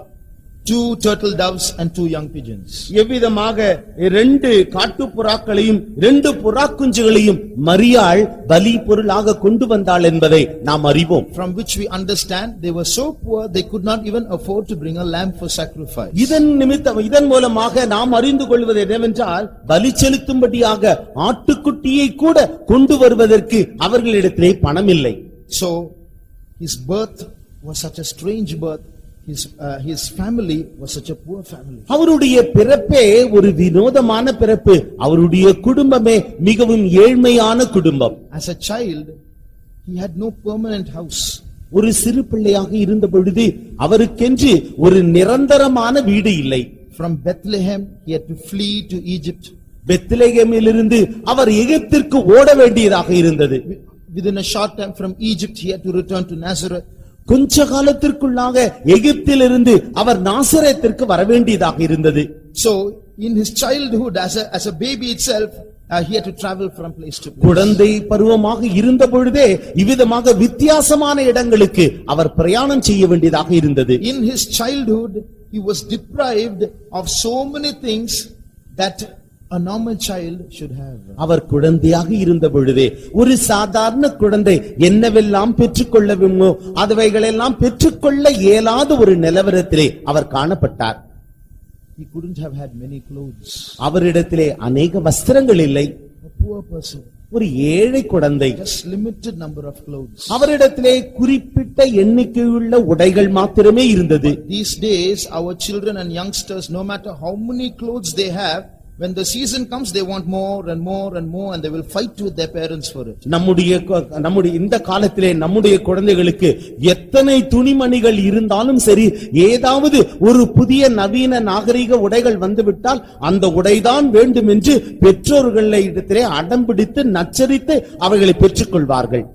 2 turtle doves and 2 young pigeons. எவ்விதமாக 2 காட்டுப்புறாக்களையும் 2 புறாக்குஞ்சுகளையும் மரியாள் பலி பொருளாக கொண்டு வந்தாள் என்பதை நாம் அறிவோம். From which we understand they were so poor they could not even afford to bring a lamb for sacrifice. இதன் மூலமாக நாம் அறிந்து கொள்வது என்னவென்றால் பலி செலுத்தும்படியாக ஆட்டுக்குட்டியை கூட கொண்டு வருவதற்கு அவர்களிடத்திலே பணம் இல்லை. So his birth was such a strange birth. His family was such a poor family. அவருடைய பிறப்பே ஒரு வினோதமான பிறப்பு. அவருடைய குடும்பமே மிகவும் ஏழ்மையான குடும்பம். As a child he had no permanent house. ஒரு சிறு பிள்ளையாக இருந்த பொழுது அவருக்கென்று ஒரு நிரந்தரமான வீடு இல்லை. From Bethlehem he had to flee to Egypt. பெத்லெகேமிலிருந்து அவர் எகிப்திற்கு ஓட வேண்டியதாக இருந்தது. Within a short time from Egypt he had to return to Nazareth. கொஞ்ச காலத்திற்குள்ளாக எகிப்திலிருந்து அவர் நாசரேத்திற்கு வர வேண்டியதாக இருந்தது. So in his childhood as a baby itself he had to travel from place to place. குழந்தை பருவமாக இருந்த பொழுதே இவ்விதமாக வித்தியாசமான இடங்களுக்கு அவர் பிரயாணம் செய்ய வேண்டியதாக இருந்தது. In his childhood he was deprived of so many things that a normal child should have. அவர் குழந்தையாக இருந்த பொழுதே ஒரு சாதாரண குழந்தை என்னவெல்லாம் பெற்றுக்கொள்ள வேண்டுமோ அதுவைகளெல்லாம் பெற்றுக்கொள்ள இயலாத ஒரு நிலவரத்திலே அவர் காணப்பட்டார். He couldn't have had many clothes. அவரிடத்திலே அநேக வஸ்திரங்கள் இல்லை. A poor person. ஒரு ஏழை குழந்தை. Just limited number of clothes. அவரிடத்திலே குறிப்பிட்ட எண்ணிக்கையுள்ள உடைகள் மாத்திரமே இருந்தது. These days our children and youngsters, no matter how many clothes they have, when the season comes they want more and more and more, and they will fight with their parents for it. நம்முடைய இந்த காலத்திலே நம்முடைய குழந்தைகளுக்கு எத்தனை துணிமணிகள் இருந்தாலும் சரி, ஏதாவது ஒரு புதிய நவீன நாகரிக உடைகள் வந்துவிட்டால் அந்த உடைதான் வேண்டும் என்று பெற்றோர்களிடத்திலே அடம்பிடித்து நச்சரித்து அவர்களை பெற்றுக்கொள்வார்கள்.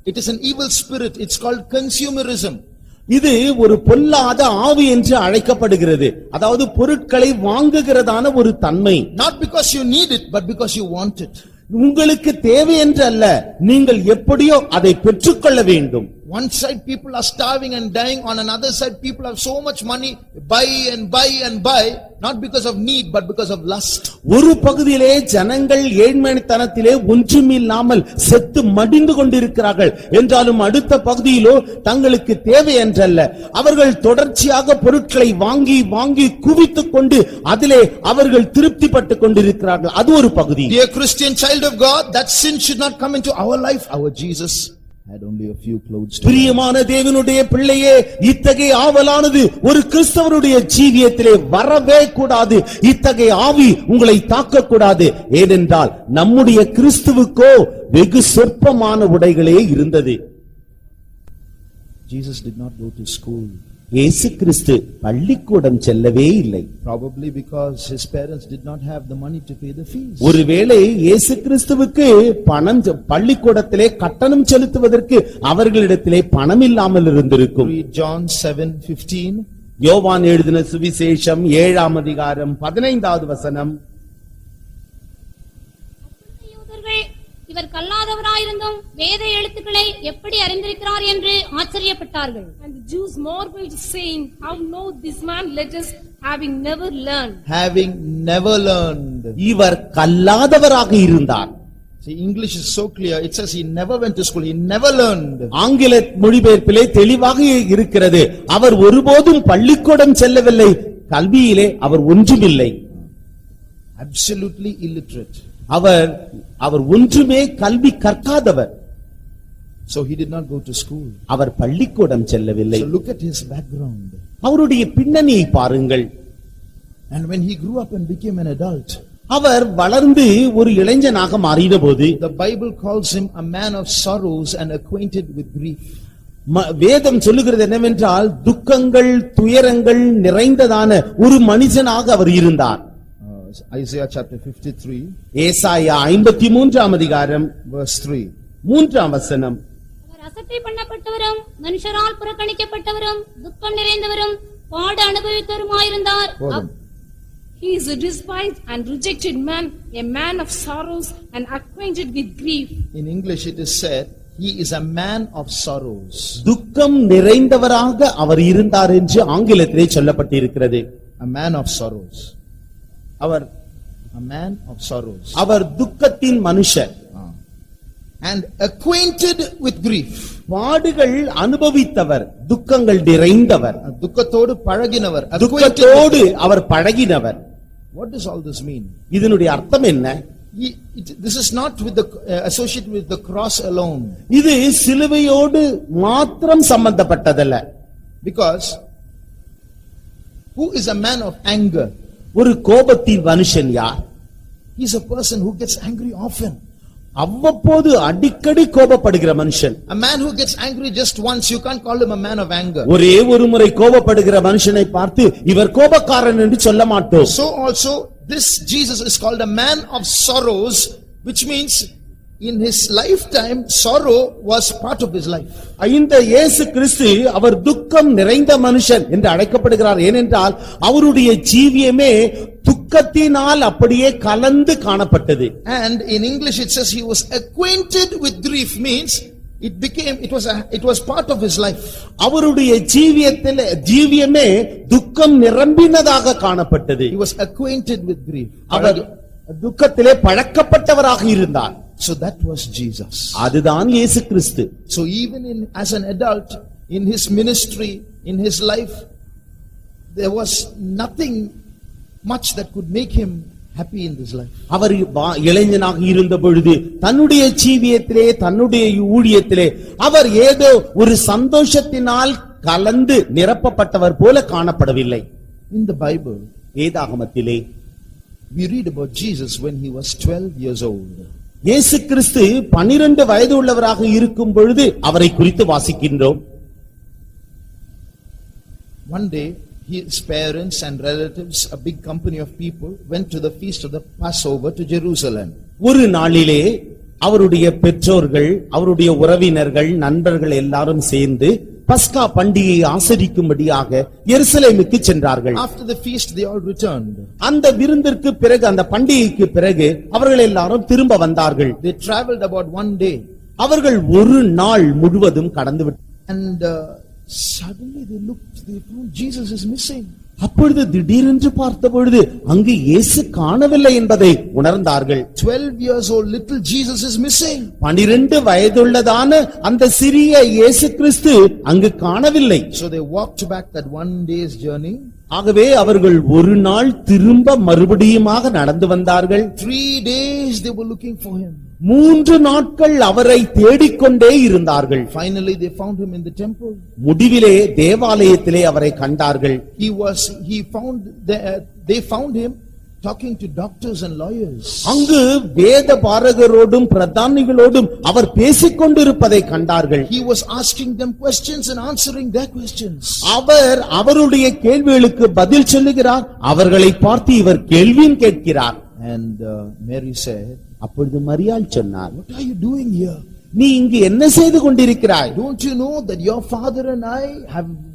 It is an evil spirit. It's called consumerism. இது ஒரு பொல்லாத ஆவி என்று அழைக்கப்படுகிறது. அதாவது பொருட்களை வாங்குகிறதான ஒரு தன்மை. Not because you need it, but because you want it. உங்களுக்கு தேவை என்று அல்ல, நீங்கள் எப்படியோ அதை பெற்றுக்கொள்ள வேண்டும். One side people are starving and dying, on another side people have so much money, buy and buy and buy, not because of need but because of lust. ஒரு பகுதியிலே ஜனங்கள் ஏழ்மைத்தனத்திலே ஒன்றுமில்லாமல் செத்து மடிந்து கொண்டிருக்கிறார்கள் என்றாலும் அடுத்த பகுதியிலோ தங்களுக்கு தேவை என்றல்ல, அவர்கள் தொடர்ச்சியாக பொருட்களை வாங்கி வாங்கி குவித்துக் கொண்டு அதிலே அவர்கள் திருப்திப்பட்டு கொண்டிருக்கிறார்கள். அது ஒரு பகுதி. Dear Christian child of God, that sin should not come into our life. Our Jesus had only a few clothes. பிரியமான தேவனுடைய பிள்ளையே, இத்தகைய ஆவலானது ஒரு கிறிஸ்தவனுடைய ஜீவியத்திலே வரவே கூடாது. இத்தகைய ஆவி உங்களை தாக்க கூடாது. ஏனென்றால் நம்முடைய கிறிஸ்துவுக்கோ வெகு சொற்பமான உடைகளே இருந்தது. Jesus did not go to school. இயேசு கிறிஸ்து பள்ளிக்கூடம் செல்லவே இல்லை. Probably because his parents did not have the money to pay the fees. ஒருவேளை இயேசு கிறிஸ்துவுக்கு பணம் பள்ளிக்கூடத்திலே கட்டணம் செலுத்துவதற்கு அவர்களிடத்திலே பணம் இல்லாமல் இருந்திருக்கும். Read John 7:15. யோவான் எழுதின சுவிசேஷம் 7ஆம் அதிகாரம் 15வது வசனம். இவர் கல்லாதவராயிருந்தும் வேத எழுத்துக்களை எப்படி அறிந்திருக்கிறார் என்று ஆச்சரியப்பட்டார்கள். And the Jews marveled, saying, how know this man letters, having never learned. Having never learned. இவர் கல்லாதவராக இருந்தார். See, English is so clear. It says he never went to school. He never learned. ஆங்கில மொழிபெயர்ப்பிலே தெளிவாக இருக்கிறது. அவர் ஒருபோதும் பள்ளிக்கூடம் செல்லவில்லை. கல்வியிலே அவர் ஒன்றுமில்லை. Absolutely illiterate. அவர் ஒன்றுமே கல்வி கற்காதவர். So he did not go to school. அவர் பள்ளிக்கூடம் செல்லவில்லை. So look at his background. அவருடைய பின்னணியை பாருங்கள். And when he grew up and became an adult, அவர் வளர்ந்து ஒரு இளைஞனாக மாறினபோது the Bible calls him a man of sorrows and acquainted with grief. வேதம் சொல்லுகிறது என்னவென்றால் துக்கங்கள் துயரங்கள் நிறைந்ததான ஒரு மனிதனாக அவர் இருந்தார். Isaiah chapter 53. ஏசாயா 53ஆம் அதிகாரம் verse 3. 3ஆம் வசனம். அவர் அசட்டை பண்ணப்பட்டவரும் மனுஷரால் புறக்கணிக்கப்பட்டவரும் துக்கம் நிறைந்தவரும் பாடு அனுபவித்தவருமாயிருந்தார். He is a despised and rejected man, a man of sorrows and acquainted with grief. In English it is said, he is a man of sorrows. துக்கம் நிறைந்தவராக அவர் இருந்தார் என்று ஆங்கிலத்திலே சொல்லப்பட்டிருக்கிறது. A man of sorrows. Our a man of sorrows. அவர் துக்கத்தின் மனுஷர். And acquainted with grief. பாடுகள் அனுபவித்தவர், துக்கங்கள் நிறைந்தவர். துக்கத்தோடு பழகினவர். துக்கத்தோடு அவர் பழகினவர். What does all this mean? இதனுடைய அர்த்தம் என்ன? This is not with the associated with the cross alone. இது சிலுவையோடு மாத்திரம் சம்பந்தப்பட்டதல்ல. Because who is a man of anger? ஒரு கோபத்தின் மனுஷன் யார்? He is a person who gets angry often. அவ்வப்போது அடிக்கடி கோபப்படுகிற மனுஷன். A man who gets angry just once, you can't call him a man of anger. ஒரே ஒரு முறை கோபப்படுகிற மனுஷனை பார்த்து இவர் கோபக்காரன் என்று சொல்ல மாட்டோம். So also this Jesus is called a man of sorrows, which means in his lifetime sorrow was part of his life. இந்த இயேசு கிறிஸ்து அவர் துக்கம் நிறைந்த மனுஷன் என்று அழைக்கப்படுகிறார். ஏனென்றால் அவருடைய ஜீவியமே துக்கத்தினால் அப்படியே கலந்து காணப்பட்டது. And in English it says he was acquainted with grief, means it was part of his life. அவருடைய ஜீவியமே துக்கம் நிரம்பினதாக காணப்பட்டது. He was acquainted with grief. அவர் துக்கத்திலே பழக்கப்பட்டவராக இருந்தார். So that was Jesus. அதுதான் இயேசு கிறிஸ்து. So even as an adult, in his ministry, in his life, there was nothing much that could make him happy in this life. அவர் இளைஞனாக இருந்த பொழுது தன்னுடைய ஜீவியத்திலே தன்னுடைய ஊழியத்திலே அவர் ஏதோ ஒரு சந்தோஷத்தினால் கலந்து நிரப்பப்பட்டவர் போல காணப்படவில்லை. In the Bible, வேதாகமத்திலே we read about Jesus when he was 12 years old. இயேசு கிறிஸ்து 12 வயது உள்ளவராக இருக்கும் பொழுது அவரை குறித்து வாசிக்கின்றோம். One day his parents and relatives, a big company of people, went to the feast of the Passover to Jerusalem. ஒரு நாளிலே அவருடைய பெற்றோர்கள் அவருடைய உறவினர்கள் நண்பர்கள் எல்லாரும் சேர்ந்து பஸ்கா பண்டிகையை ஆசரிக்கும்படியாக எருசலேமுக்கு சென்றார்கள். After the feast they all returned. அந்த விருந்திற்கு பிறகு அந்த பண்டிகைக்கு பிறகு அவர்கள் எல்லாரும் திரும்ப வந்தார்கள். They traveled about one day. அவர்கள் ஒரு நாள் முழுவதும் கடந்து விட்டார்கள். And suddenly they found Jesus is missing. அப்பொழுது திடீரென்று பார்த்த பொழுது அங்கு இயேசு காணவில்லை என்பதை உணர்ந்தார்கள். 12 years old little Jesus is missing. 12 வயதுள்ளதான அந்த சிறிய இயேசு கிறிஸ்து அங்கு காணவில்லை. So they walked back that one day's journey. ஆகவே அவர்கள் ஒரு நாள் திரும்ப மறுபடியுமாக நடந்து வந்தார்கள். 3 days they were looking for him. 3 நாட்கள் அவரை தேடிக்கொண்டே இருந்தார்கள். Finally they found him in the temple. முடிவிலே தேவாலயத்திலே அவரை கண்டார்கள். They found him talking to doctors and lawyers. அங்கு வேத பாரகரோடும் பிரதானிகளோடும் அவர் பேசிக்கொண்டிருப்பதை கண்டார்கள். He was asking them questions and answering their questions. அவர் அவருடைய கேள்விகளுக்கு பதில் சொல்லுகிறார், அவர்களை பார்த்து இவர் கேள்வியும் கேட்கிறார். And Mary said, அப்பொழுது மரியாள் சொன்னார், what are you doing here? நீ இங்கு என்ன செய்து கொண்டிருக்கிறாய்? Don't you know that your father and I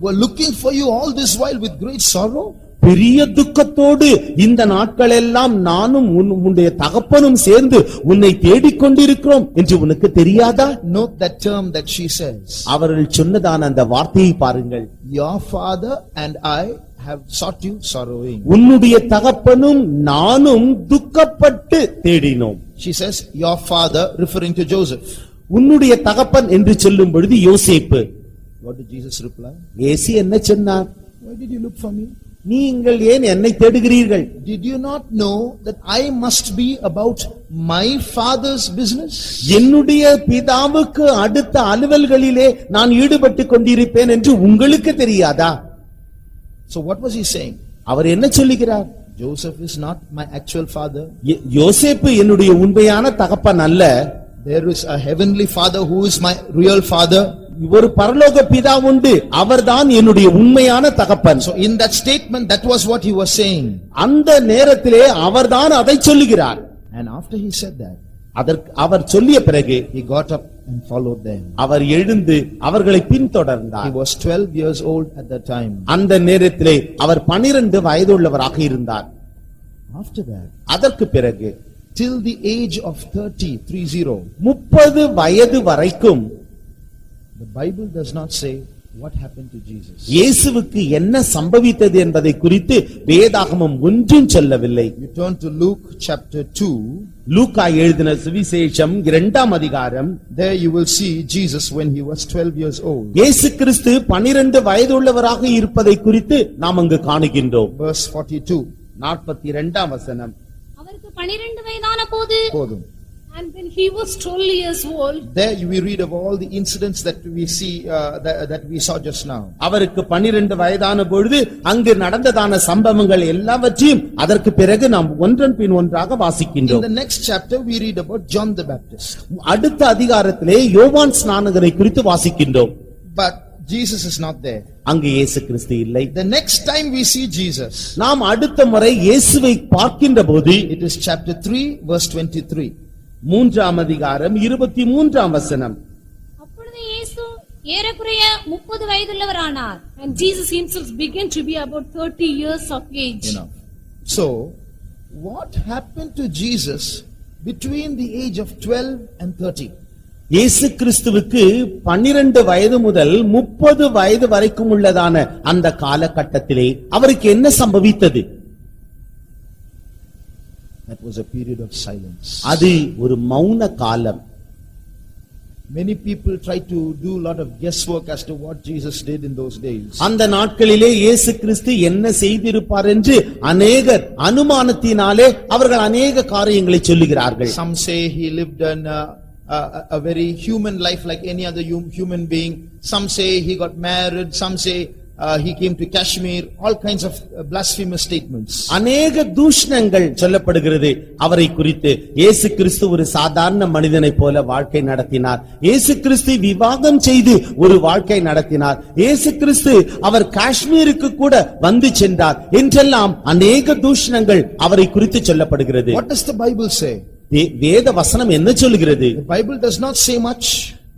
were looking for you all this while with great sorrow? பெரிய துக்கத்தோடு இந்த நாட்கள் எல்லாம் நானும் உன்னுடைய தகப்பனும் சேர்ந்து உன்னை தேடிக்கொண்டிருக்கிறோம் என்று உனக்கு தெரியாதா? Note that term that she says. அவர்கள் சொன்னதான அந்த வார்த்தையை பாருங்கள். Your father and I have sought you sorrowing. உன்னுடைய தகப்பனும் நானும் துக்கப்பட்டு தேடினோம். She says your father, referring to Joseph. உன்னுடைய தகப்பன் என்று சொல்லும் பொழுது யோசேப்பு. What did Jesus reply? இயேசு என்ன சொன்னார்? Why did you look for me? நீங்கள் ஏன் என்னை தேடுகிறீர்கள்? Did you not know that I must be about my father's business? என்னுடைய பிதாவுக்கு அடுத்த அலுவல்களிலே நான் ஈடுபட்டுக் கொண்டிருப்பேன் என்று உங்களுக்கு தெரியாதா? So what was he saying? அவர் என்ன சொல்லுகிறார்? Joseph is not my actual father. யோசேப்பு என்னுடைய உண்மையான தகப்பன் அல்ல. There is a heavenly father who is my real father. ஒரு பரலோக பிதா உண்டு, அவர்தான் என்னுடைய உண்மையான தகப்பன். So in that statement, that was what he was saying. அந்த நேரத்திலே அவர்தான் அதை சொல்லுகிறார். And after he said that, அவர் சொல்லிய பிறகு he got up and followed them. அவர் எழுந்து அவர்களை பின்தொடர்ந்தார். He was 12 years old at that time. அந்த நேரத்திலே அவர் 12 வயதுள்ளவராக இருந்தார். After that, அதற்கு பிறகு till the age of 30 30 வயது வரைக்கும் the Bible does not say what happened to Jesus. இயேசுவுக்கு என்ன சம்பவித்தது என்பதை குறித்து வேதாகமம் ஒன்றும் சொல்லவில்லை. You turn to Luke chapter 2. லூக்கா எழுதின சுவிசேஷம் 2ஆம் அதிகாரம். There you will see Jesus when he was 12 years old. இயேசு கிறிஸ்து 12 வயதுள்ளவராக இருப்பதை குறித்து நாம் அங்கு காணுகின்றோம். Verse 42. 42ஆம் வசனம். அவருக்கு 12 வயதான போது போதும். And when he was 12 years old, there we read of all the incidents that we see that we saw just now. அவருக்கு 12 வயதான பொழுது அங்கு நடந்ததான சம்பவங்கள் எல்லாவற்றையும் அதற்கு பிறகு நாம் ஒன்றன் பின் ஒன்றாக வாசிக்கின்றோம். In the next chapter we read about John the Baptist. அடுத்த அதிகாரத்திலே யோவான் ஸ்நானகரை குறித்து வாசிக்கின்றோம். But Jesus is not there. அங்கு இயேசு கிறிஸ்து இல்லை. The next time we see Jesus, நாம் அடுத்த முறை இயேசுவை பார்க்கின்ற போது it is chapter 3 verse 23. 3ஆம் அதிகாரம் 23ஆம் வசனம். அப்பொழுது இயேசு ஏறக்குறைய 30 வயதுள்ளவரானார். and Jesus himself began to be about 30 years of age. So what happened to Jesus between the age of 12 and 30? இயேசு கிறிஸ்துவுக்கு 12 வயது முதல் 30 வயது வரைக்கும் உள்ளதான அந்த காலகட்டத்திலே அவருக்கு என்ன சம்பவித்தது? That was a period of silence. அது ஒரு மௌன காலம். Many people try to do a lot of guesswork as to what Jesus did in those days. அந்த நாட்களிலே இயேசு கிறிஸ்து என்ன செய்திருப்பார் என்று அநேகர் அனுமானத்தினாலே அவர்கள் அநேக காரியங்களை சொல்லுகிறார்கள். Some say he lived a very human life like any other human being. Some say he got married. Some say he came to Kashmir. All kinds of blasphemous statements. அநேக தூஷணங்கள் சொல்லப்படுகிறது அவரை குறித்து. இயேசு கிறிஸ்து ஒரு சாதாரண மனிதனைப் போல வாழ்க்கை நடத்தினார். இயேசு கிறிஸ்து விவாகம் செய்து ஒரு வாழ்க்கை நடத்தினார். இயேசு கிறிஸ்து அவர் காஷ்மீருக்கு கூட வந்து சென்றார் என்றெல்லாம் அநேக தூஷணங்கள் அவரை குறித்து சொல்லப்படுகிறது. What does the Bible say? வேத வசனம் என்ன சொல்கிறது? The Bible does not say much.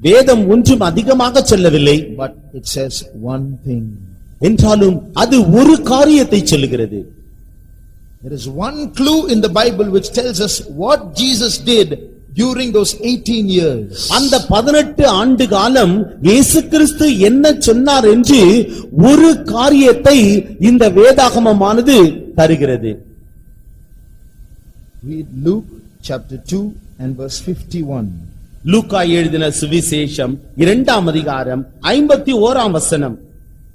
வேதம் ஒன்றும் அதிகமாக சொல்லவில்லை. But it says one thing. என்றாலும் அது ஒரு காரியத்தை சொல்லுகிறது. There is one clue in the Bible which tells us what Jesus did During those 18 years, அந்த 18 ஆண்டு காலம் இயேசு கிறிஸ்து என்ன சொன்னார் என்று ஒரு காரியத்தை இந்த வேதாகமமானது தருகிறது. read Luke chapter 2 and verse 51. லூக்கா எழுதின சுவிசேஷம் 2ஆம் அதிகாரம் 51ஆம் வசனம்.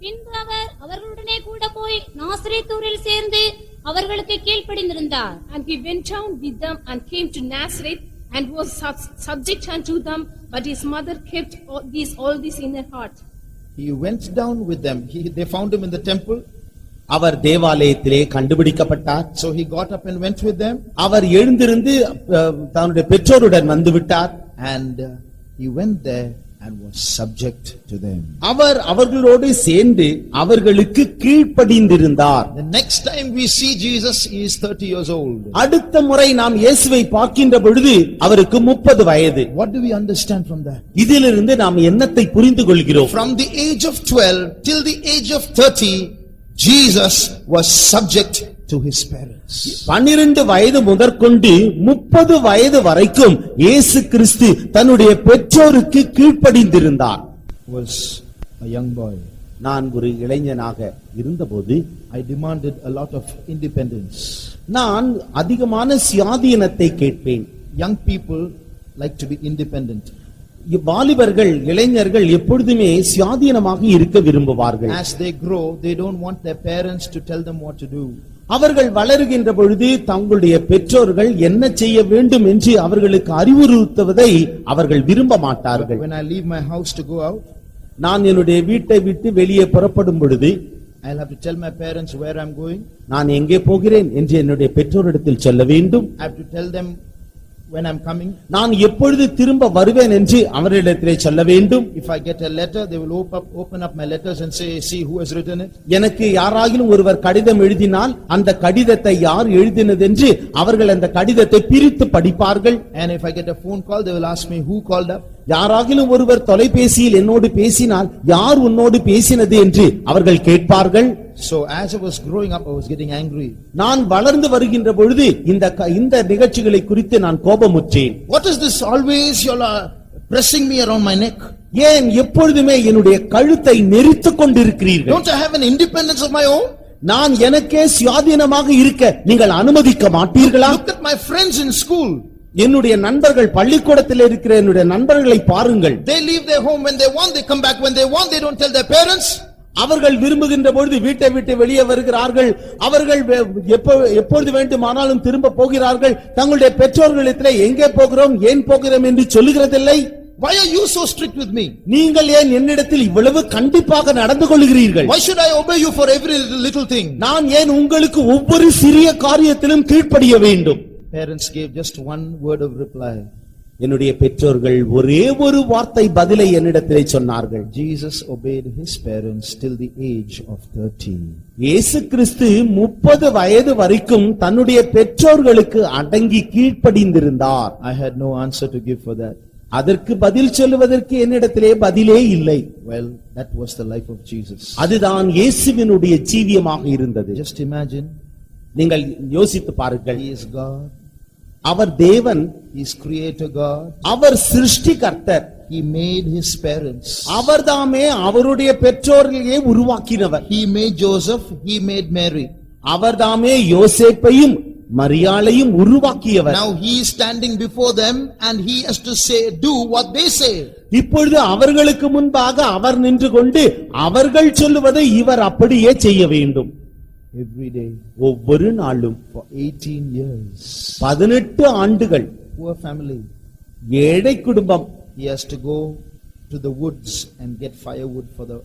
பின்பு அவர் அவர்களுடனே கூட போய் நாசரேத்தூரில் சேர்ந்து அவர்களுக்கு கீழ்ப்படிந்திருந்தார். And he went down with them and came to Nazareth and was subject unto them, but his mother kept all this in her heart. He went down with them. They found him in the temple. அவர் தேவாலயத்திலே கண்டுபிடிக்கப்பட்டார். So he got up and went with them. அவர் எழுந்திருந்து தன்னுடைய பெற்றோருடன் வந்து விட்டார். And he went there and was subject to them. அவர் அவர்களோடு சேர்ந்து அவர்களுக்கு கீழ்ப்படிந்திருந்தார். The next time we see Jesus, he is 30 years old. அடுத்த முறை நாம் இயேசுவை பார்க்கின்ற பொழுது அவருக்கு 30 வயது. What do we understand from that? இதிலிருந்து நாம் என்னத்தை புரிந்து கொள்கிறோம்? From the age of 12 till the age of 30, Jesus was subject to his parents. 12 வயது முதற்கொண்டு 30 வயது வரைக்கும் இயேசு கிறிஸ்து தன்னுடைய பெற்றோருக்கு கீழ்ப்படிந்திருந்தார். Was a young boy. நான் ஒரு இளைஞனாக இருந்தபோது I demanded a lot of independence. நான் அதிகமான சுயாதீனத்தை கேட்பேன். Young people like to be independent. வாலிபர்கள் இளைஞர்கள் எப்பொழுதுமே சுயாதீனமாக இருக்க விரும்புவார்கள். As they grow, they don't want their parents to tell them what to do. அவர்கள் வளருகின்ற பொழுது தங்களுடைய பெற்றோர்கள் என்ன செய்ய வேண்டும் என்று அவர்களுக்கு அறிவுறுத்துவதை அவர்கள் விரும்ப மாட்டார்கள். When I leave my house to go out, நான் என்னுடைய வீட்டை விட்டு வெளியே புறப்படும் பொழுது I'll have to tell my parents where I'm going. நான் எங்கே போகிறேன் என்று என்னுடைய பெற்றோரிடத்தில் சொல்ல வேண்டும். I have to tell them when I'm coming. நான் எப்பொழுது திரும்ப வருவேன் என்று அவர்களிடத்திலே சொல்ல வேண்டும். If I get a letter, they will open up my letters and say, see who has written it. எனக்கு யாராகிலும் ஒருவர் கடிதம் எழுதினால் அந்த கடிதத்தை யார் எழுதினது என்று அவர்கள் அந்த கடிதத்தை பிரித்து படிப்பார்கள். And if I get a phone call, they will ask me who called up. யாராகிலும் ஒருவர் தொலைபேசியில் என்னோடு பேசினால் யார் உன்னோடு பேசினது என்று அவர்கள் கேட்பார்கள். So as I was growing up, I was getting angry. நான் வளர்ந்து வருகின்ற பொழுது இந்த நிகழ்ச்சிகளை குறித்து நான் கோபமுற்றேன். What is this always you are pressing me around my neck? ஏன் எப்பொழுதுமே என்னுடைய கழுத்தை நெரித்துக் கொண்டிருக்கிறீர்கள்? Don't I have an independence of my own? நான் எனக்கே சுயாதீனமாக இருக்க நீங்கள் அனுமதிக்க மாட்டீர்களா? Look at my friends in school. என்னுடைய நண்பர்கள் பள்ளிக்கூடத்தில் இருக்கிற என்னுடைய நண்பர்களை பாருங்கள். They leave their home when they want, they come back when they want, they don't tell their parents. அவர்கள் விரும்புகின்ற பொழுது வீட்டை விட்டு வெளியே வருகிறார்கள். அவர்கள் எப்பொழுது வேண்டுமானாலும் திரும்ப போகிறார்கள். தங்களுடைய பெற்றோர்களிடத்திலே எங்கே போகிறோம் ஏன் போகிறோம் என்று சொல்லுகிறதில்லை. Why are you so strict with me? நீங்கள் ஏன் என்னிடத்தில் இவ்வளவு கண்டிப்பாக நடந்து கொள்கிறீர்கள்? Why should I obey you for every little thing? நான் ஏன் உங்களுக்கு ஒவ்வொரு சிறிய காரியத்திலும் கீழ்ப்படிய வேண்டும்? Parents gave just one word of reply. என்னுடைய பெற்றோர்கள் ஒரே ஒரு வார்த்தை பதிலை என்னிடத்திலே சொன்னார்கள். Jesus obeyed his parents till the age of 30. இயேசு கிறிஸ்து 30 வயது வரைக்கும் தன்னுடைய பெற்றோர்களுக்கு அடங்கி கீழ்ப்படிந்திருந்தார். I had no answer to give for that. அதற்கு பதில் சொல்லுவதற்கு என்னிடத்திலே பதிலே இல்லை. Well, that was the life of Jesus. அதுதான் இயேசுவினுடைய ஜீவியமாக இருந்தது. Just imagine. நீங்கள் யோசித்து பாருங்கள். He is God. அவர் தேவன். He is creator God. Our சிருஷ்டிகர்த்தர். He made his parents. அவர்தாமே அவருடைய பெற்றோர்களையே உருவாக்கினவர். He made Joseph, he made Mary. அவர்தாமே யோசேப்பையும் மரியாளையும் உருவாக்கியவர். Now he is standing before them and he has to say, do what they say. இப்பொழுது அவர்களுக்கு முன்பாக அவர் நின்று கொண்டு அவர்கள் சொல்லுவதை இவர் அப்படியே செய்ய வேண்டும். Every day, ஒவ்வொரு நாளும் for 18 years. 18 ஆண்டுகள். Poor family. ஏழை குடும்பம். He has to go to the woods and get firewood for the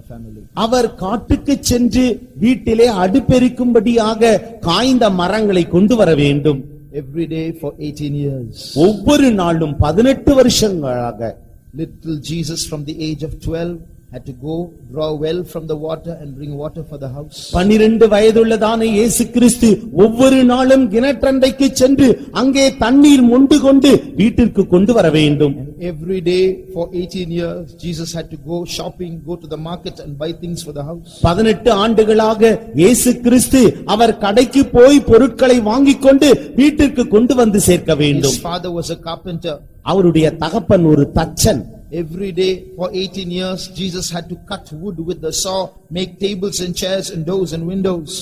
family. அவர் காட்டுக்கு சென்று வீட்டிலே அடுப்பெரிக்கும்படியாக காய்ந்த மரங்களை கொண்டு வர வேண்டும். Every day for 18 years. ஒவ்வொரு நாளும் 18 வருஷங்களாக. Little Jesus from the age of 12 had to go draw well from the water and bring water for the house. 12 வயதுள்ளதான இயேசு கிறிஸ்து ஒவ்வொரு நாளும் கிணற்றண்டைக்கு சென்று அங்கே தண்ணீர் மொண்டு கொண்டு வீட்டிற்கு கொண்டு வர வேண்டும். Every day for 18 years, Jesus had to go shopping, go to the market and buy things for the house. 18 ஆண்டுகளாக இயேசு கிறிஸ்து அவர் கடைக்கு போய் பொருட்களை வாங்கிக்கொண்டு வீட்டிற்கு கொண்டு வந்து சேர்க்க வேண்டும். His father was a carpenter. அவருடைய தகப்பன் ஒரு தச்சன். Every day for 18 years, Jesus had to cut wood with the saw, make tables and chairs and doors and windows.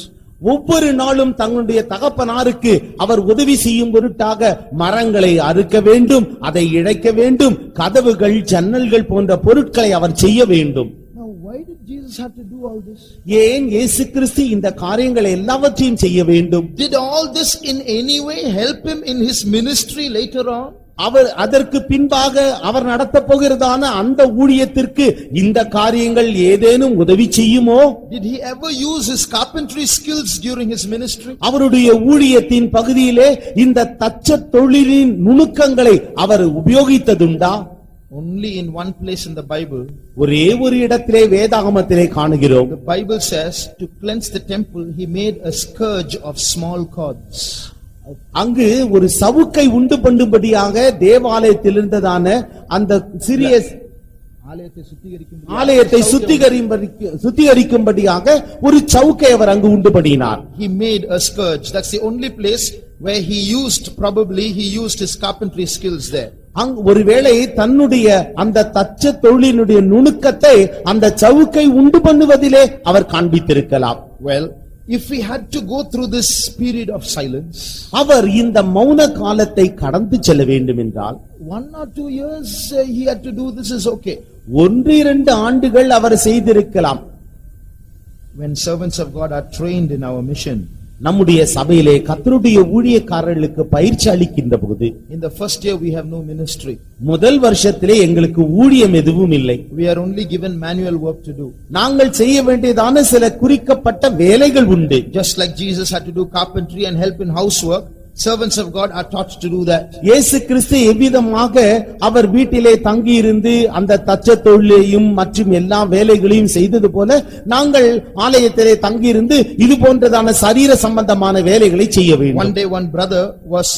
ஒவ்வொரு நாளும் தங்களுடைய தகப்பனாருக்கு அவர் உதவி செய்யும் பொருட்டாக மரங்களை அறுக்க வேண்டும், அதை இழைக்க வேண்டும், கதவுகள் ஜன்னல்கள் போன்ற பொருட்களை அவர் செய்ய வேண்டும். Now why did Jesus have to do all this? ஏன் இயேசு கிறிஸ்து இந்த காரியங்களை எல்லாவற்றையும் செய்ய வேண்டும்? Did all this in any way help him in his ministry later on? அவர் அதற்கு பின்பாக அவர் நடத்த போகிறதான அந்த ஊழியத்திற்கு இந்த காரியங்கள் ஏதேனும் உதவி செய்யுமோ? Did he ever use his carpentry skills during his ministry? அவருடைய ஊழியத்தின் பகுதியிலே இந்த தச்ச தொழிலின் நுணுக்கங்களை அவர் உபயோகித்ததுண்டா? Only in one place in the Bible. ஒரே ஒரு இடத்திலே வேதாகமத்திலே காணுகிறோம். The Bible says to cleanse the temple he made a scourge of small cords. அங்கு ஒரு சவுக்கை உண்டு பண்ணும்படியாக தேவாலயத்தில் இருந்ததான அந்த சிறிய ஆலயத்தை சுத்திகரிக்கும்படியாக ஒரு சவுக்கை அவர் அங்கு உண்டு பண்ணினார். He made a scourge. That's the only place where he used his carpentry skills there. ஒருவேளை தன்னுடைய அந்த தச்ச தொழிலினுடைய நுணுக்கத்தை அந்த சவுக்கை உண்டு பண்ணுவதிலே அவர் காண்பித்திருக்கலாம். Well, if we had to go through this period of silence, அவர் இந்த மௌன காலத்தை கடந்து செல்ல வேண்டும் என்றால் 1 or 2 years he had to do this is okay. 1-2 ஆண்டுகள் அவர் செய்திருக்கலாம். When servants of God are trained in our mission, நம்முடைய சபையிலே கர்த்தருடைய ஊழியக்காரர்களுக்கு பயிற்சி அளிக்கின்ற போது, in the first year we have no ministry. முதல் வருஷத்திலே எங்களுக்கு ஊழியம் எதுவும் இல்லை. We are only given manual work to do. நாங்கள் செய்ய வேண்டியதான சில குறிக்கப்பட்ட வேலைகள் உண்டு. Just like Jesus had to do carpentry and help in housework, servants of God are taught to do that. இயேசு கிறிஸ்து எவ்விதமாக அவர் வீட்டிலே தங்கி இருந்து அந்த தச்ச தொழிலையும் மற்றும் எல்லா வேலைகளையும் செய்தது போல நாங்கள் ஆலயத்திலே தங்கி இருந்து இது போன்றதான சரீர சம்பந்தமான வேலைகளை செய்ய வேண்டும். One day one brother was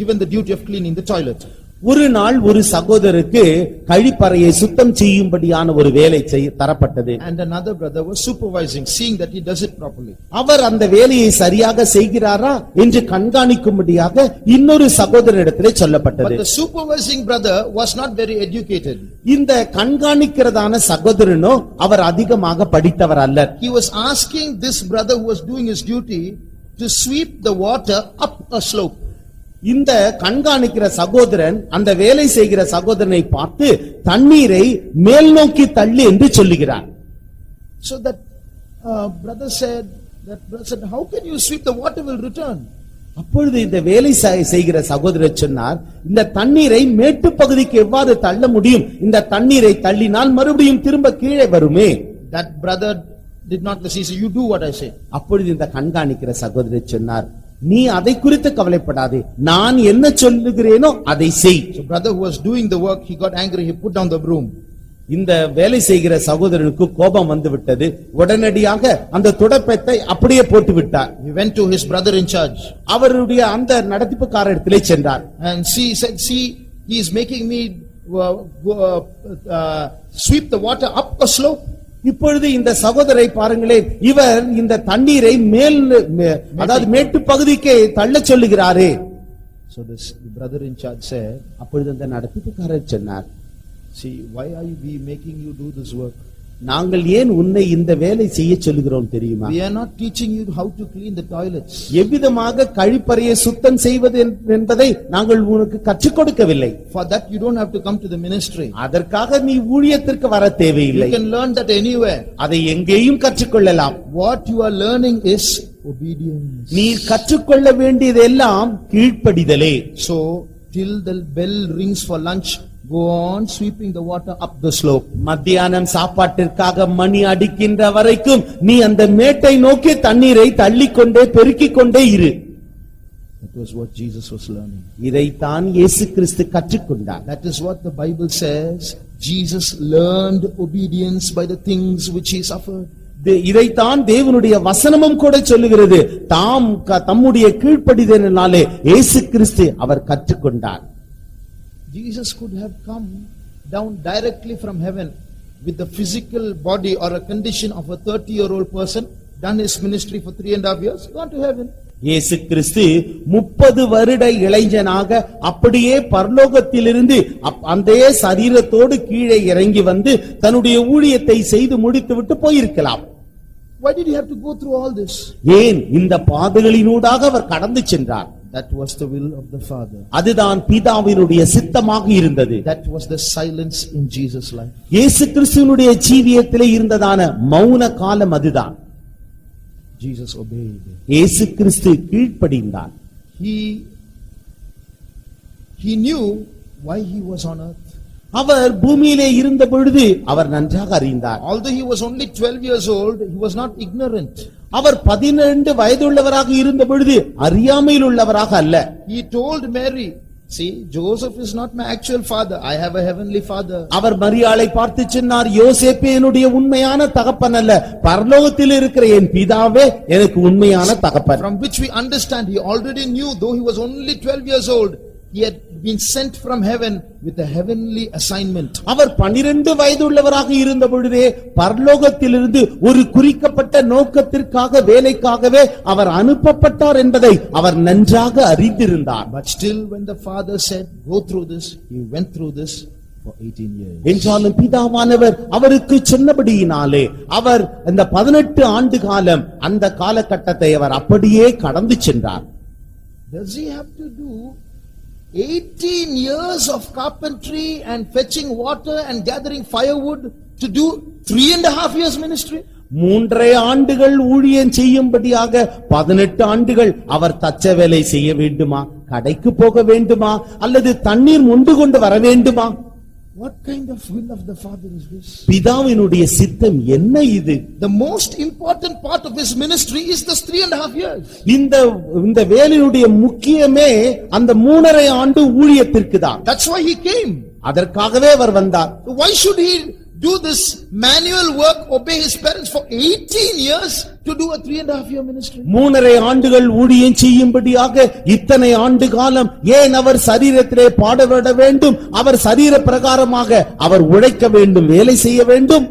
given the duty of cleaning the toilet. ஒரு நாள் ஒரு சகோதரருக்கு கழிப்பறையை சுத்தம் செய்யும்படியான ஒரு வேலை தரப்பட்டது. And another brother was supervising, seeing that he does it properly. அவர் அந்த வேலையை சரியாக செய்கிறாரா என்று கண்காணிக்கும்படியாக இன்னொரு சகோதரனிடத்திலே சொல்லப்பட்டது. But the supervising brother was not very educated. இந்த கண்காணிக்கிறதான சகோதரனோ அவர் அதிகமாக படித்தவர் அல்ல. He was asking this brother who was doing his duty to sweep the water up a slope. இந்த கண்காணிக்கிற சகோதரன் அந்த வேலை செய்கிற சகோதரனை பார்த்து தண்ணீரை மேல் நோக்கி தள்ளி என்று சொல்லுகிறார். So that brother said, how can you sweep, the water will return. அப்பொழுது இந்த வேலை செய்கிற சகோதரர் சொன்னார், இந்த தண்ணீரை மேட்டு பகுதிக்கு எவ்வாறு தள்ள முடியும்? இந்த தண்ணீரை தள்ளினால் மறுபடியும் திரும்ப கீழே வருமே. That brother did not listen. He said, you do what I say. அப்பொழுது இந்த கண்காணிக்கிற சகோதரர் சொன்னார், நீ அதை குறித்து கவலைப்படாதே, நான் என்ன சொல்லுகிறேனோ அதை செய். So brother who was doing the work, he got angry, he put down the broom. இந்த வேலை செய்கிற சகோதரனுக்கு கோபம் வந்து விட்டது. உடனடியாக அந்த துடைப்பத்தை அப்படியே போட்டு விட்டார். He went to his brother in charge. அவருடைய அந்த நடத்திப்புக்காரரிடத்திலே சென்றார். And said, he is making me sweep the water up a slope. இப்பொழுது இந்த சகோதரை பாருங்களேன், இவர் இந்த தண்ணீரை மேல் அதாவது மேட்டு பகுதிக்கு தள்ள சொல்லுகிறாரே. So the brother in charge said, அப்பொழுது அந்த நடத்திப்புக்காரர் சொன்னார், see, why are we making you do this work? நாங்கள் ஏன் உன்னை இந்த வேலை செய்ய சொல்லுகிறோம் தெரியுமா? We are not teaching you how to clean the toilets. எவ்விதமாக கழிப்பறையை சுத்தம் செய்வது என்பதை நாங்கள் உனக்கு கற்றுக் கொடுக்கவில்லை. For that you don't have to come to the ministry. அதற்காக நீ ஊழியத்திற்கு வர தேவையில்லை. You can learn that anywhere. அதை எங்கேயும் கற்றுக்கொள்ளலாம். What you are learning is obedience. நீ கற்றுக்கொள்ள வேண்டியதெல்லாம் கீழ்ப்படிதலே. So till the bell rings for lunch, go on sweeping the water up the slope. மத்தியானம் சாப்பாட்டிற்காக மணி அடிக்கின்ற வரைக்கும் நீ அந்த மேட்டை நோக்கி தண்ணீரை தள்ளிக்கொண்டே பெருக்கிக் கொண்டே இரு. That was what Jesus was learning. இதைத்தான் இயேசு கிறிஸ்து கற்றுக்கொண்டார். That is what the Bible says. Jesus learned obedience by the things which he suffered. இதைத்தான் தேவனுடைய வசனமும் கூட சொல்லுகிறது. தம்முடைய கீழ்ப்படிதலினாலே இயேசு கிறிஸ்து அவர் கற்றுக்கொண்டார். Jesus could have come down directly from heaven with the physical body or a condition of a 30-year-old person, done his ministry for 3.5 years, gone to heaven. இயேசு கிறிஸ்து 30 வருட இளைஞனாக அப்படியே பரலோகத்திலிருந்து அந்த சரீரத்தோடு கீழே இறங்கி வந்து தன்னுடைய ஊழியத்தை செய்து முடித்துவிட்டு போயிருக்கலாம். Why did he have to go through all this? ஏன் இந்த பாதைகளினூடாக அவர் கடந்து சென்றார்? That was the will of the Father. அதுதான் பிதாவினுடைய சித்தமாக இருந்தது. That was the silence in Jesus' life. இயேசு கிறிஸ்துவினுடைய ஜீவியத்திலே இருந்ததான மௌன காலம் அதுதான். Jesus obeyed. இயேசு கிறிஸ்து கீழ்ப்படிந்தார். He knew why he was on earth. அவர் பூமியிலே இருந்த பொழுது அவர் நன்றாக அறிந்தார். Although he was only 12 years old, he was not ignorant. அவர் 12 வயதுள்ளவராக இருந்த பொழுது அறியாமையில் உள்ளவராக அல்ல. He told Mary, see, Joseph is not my actual father. I have a heavenly father. அவர் மரியாளை பார்த்து சொன்னார், யோசேப்பு என்னுடைய உண்மையான தகப்பன் அல்ல, பரலோகத்தில் இருக்கிற என் பிதாவே எனக்கு உண்மையான தகப்பன். From which we understand he already knew, though he was only 12 years old, he had been sent from heaven with a heavenly assignment. அவர் 12 வயதுள்ளவராக இருந்த பொழுதே பரலோகத்திலிருந்து ஒரு குறிக்கப்பட்ட நோக்கத்திற்காக வேலைக்காகவே அவர் அனுப்பப்பட்டார் என்பதை அவர் நன்றாக அறிந்திருந்தார். But still when the father said go through this, he went through this for 18 years. என்றாலும் பிதாவானவர் அவருக்கு சொன்னபடியினாலே அவர் அந்த 18 ஆண்டு காலம் அந்த காலகட்டத்தை அவர் அப்படியே கடந்து சென்றார். Does he have to do 18 years of carpentry and fetching water and gathering firewood to do 3.5 years ministry? 3 ஆண்டுகள் ஊழியம் செய்யும்படியாக 18 ஆண்டுகள் அவர் தச்ச வேலை செய்ய வேண்டுமா, கடைக்கு போக வேண்டுமா, அல்லது தண்ணீர் மொண்டு கொண்டு வர வேண்டுமா? What kind of will of the Father is this? பிதாவினுடைய சித்தம் என்ன இது? The most important part of his ministry is this 3.5 years. இந்த வேலையுடைய முக்கியமே அந்த 3.5 ஆண்டு ஊழியத்திற்கு தான். That's why he came. அதற்காகவே அவர் வந்தார். Why should he do this manual work, obey his parents for 18 years to do a 3.5 year ministry? 3.5 ஆண்டுகள் ஊழியம் செய்யும்படியாக இத்தனை ஆண்டு காலம் ஏன் அவர் சரீரத்திலே பாடுபட வேண்டும்? அவர் சரீர பிரகாரமாக அவர் உழைக்க வேண்டும், வேலை செய்ய வேண்டும்.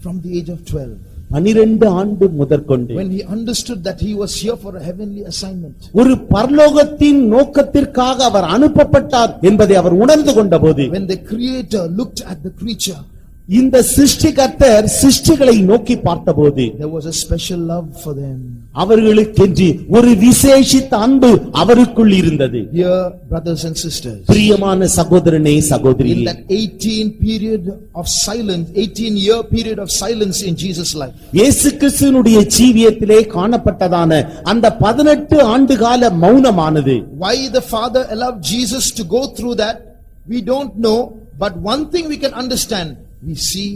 From the age of 12, 12 ஆண்டு முதற்கொண்டு, when he understood that he was here for a heavenly assignment, ஒரு பரலோகத்தின் நோக்கத்திற்காக அவர் அனுப்பப்பட்டார் என்பதை அவர் உணர்ந்து கொண்டபோது, when the Creator looked at the creature, இந்த சிருஷ்டிகர்த்தர் சிருஷ்டிகளை நோக்கி பார்த்தபோது, there was a special love for them. அவர்களுக்கென்று ஒரு விசேஷித்த அன்பு அவருக்குள் இருந்தது. Dear brothers and sisters, பிரியமான சகோதரனே சகோதரியே, in that 18 year period of silence in Jesus' life, இயேசு கிறிஸ்துவினுடைய ஜீவியத்திலே காணப்பட்டதான அந்த 18 ஆண்டு கால மௌனமானது, why the Father allowed Jesus to go through that, we don't know, but one thing we can understand, we see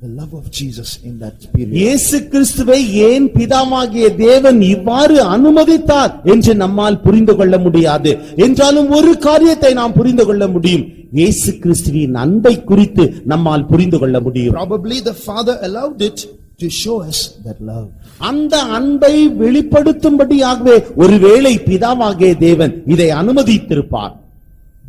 the love of Jesus in that period. இயேசு கிறிஸ்துவை ஏன் பிதாவாகிய தேவன் இவ்வாறு அனுமதித்தார் என்று நம்மால் புரிந்து கொள்ள முடியாது. என்றாலும் ஒரு காரியத்தை நாம் புரிந்து கொள்ள முடியும், இயேசு கிறிஸ்துவின் அன்பை குறித்து நம்மால் புரிந்து கொள்ள முடியும். Probably the Father allowed it to show us that love. அந்த அன்பை வெளிப்படுத்தும்படியாகவே ஒருவேளை பிதாவாகிய தேவன் இதை அனுமதித்திருப்பார்.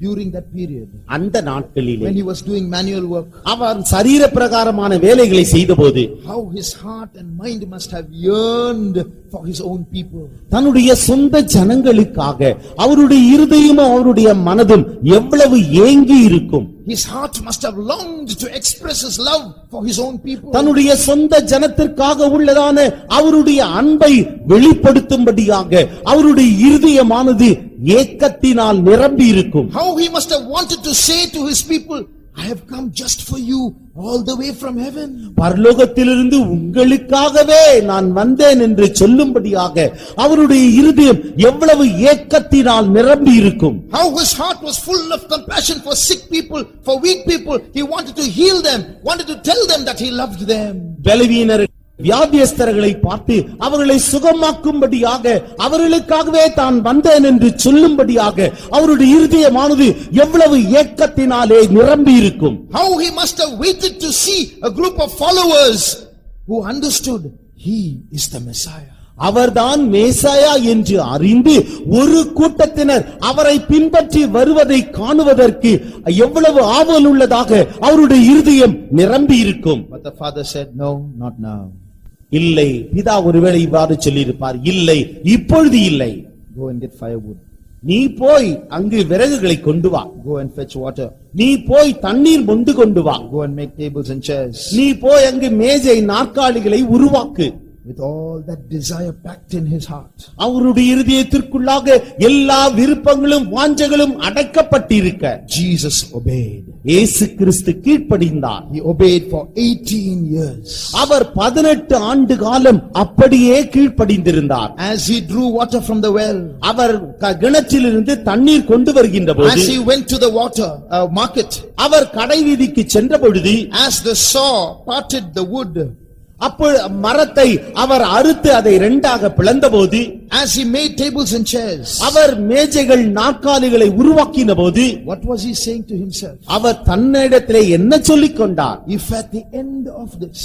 During that period, அந்த நாட்களிலே when he was doing manual work, அவர் சரீர பிரகாரமான வேலைகளை செய்தபோது, how his heart and mind must have yearned for his own people. தன்னுடைய சொந்த ஜனங்களுக்காக அவருடைய இருதயமும் அவருடைய மனதும் எவ்வளவு ஏங்கி இருக்கும். His heart must have longed to express his love for his own people. தன்னுடைய சொந்த ஜனத்திற்காக உள்ளதான அவருடைய அன்பை வெளிப்படுத்தும்படியாக அவருடைய இருதயமானது ஏக்கத்தினால் நிரம்பி இருக்கும். How he must have wanted to say to his people, I have come just for you all the way from heaven. பரலோகத்திலிருந்து உங்களுக்காகவே நான் வந்தேன் என்று சொல்லும்படியாக அவருடைய இருதயம் எவ்வளவு ஏக்கத்தினால் நிரம்பி இருக்கும். How his heart was full of compassion for sick people, for weak people. He wanted to heal them, wanted to tell them that he loved them. பலவீனர் வியாதியஸ்தர்களை பார்த்து அவர்களை சுகமாக்கும்படியாக அவர்களுக்காகவே தான் வந்தேன் என்று சொல்லும்படியாக அவருடைய இருதயமானது எவ்வளவு ஏக்கத்தினாலே நிரம்பி இருக்கும். How he must have waited to see a group of followers who understood he is the Messiah. அவர்தான் மேசாயா என்று அறிந்து ஒரு கூட்டத்தினர் அவரை பின்பற்றி வருவதை காணுவதற்கு எவ்வளவு ஆவல் உள்ளதாக அவருடைய இருதயம் நிரம்பி இருக்கும். But the father said, no, not now. இல்லை, பிதா ஒருவேளை இவ்வாறு சொல்லியிருப்பார், இல்லை இப்பொழுது இல்லை. Go and get firewood. நீ போய் அங்கு விறகுகளை கொண்டு வா. Go and fetch water. நீ போய் தண்ணீர் மொண்டு கொண்டு வா. Go and make tables and chairs. நீ போய் அங்கு மேஜை நாற்காலிகளை உருவாக்கு. With all that desire packed in his heart. அவருடைய இருதயத்திற்குள்ளாக எல்லா விருப்பங்களும் வாஞ்சைகளும் அடக்கப்பட்டிருக்க Jesus obeyed. இயேசு கிறிஸ்து கீழ்ப்படிந்தார். He obeyed for 18 years. அவர் 18 ஆண்டு காலம் அப்படியே கீழ்ப்படிந்திருந்தார். As he drew water from the well, அவர் கிணற்றிலிருந்து தண்ணீர் கொண்டு வருகின்ற போது, as he went to the water market, அவர் கடை வீதிக்கு சென்ற பொழுது, as the saw parted the wood, அப்பொழுது மரத்தை அவர் அறுத்து அதை இரண்டாக பிளந்தபோது, as he made tables and chairs, அவர் மேஜைகள் நாற்காலிகளை உருவாக்கின போது, what was he saying to himself? அவர் தன்னிடத்திலே என்ன சொல்லிக் கொண்டார்? If at the end of this,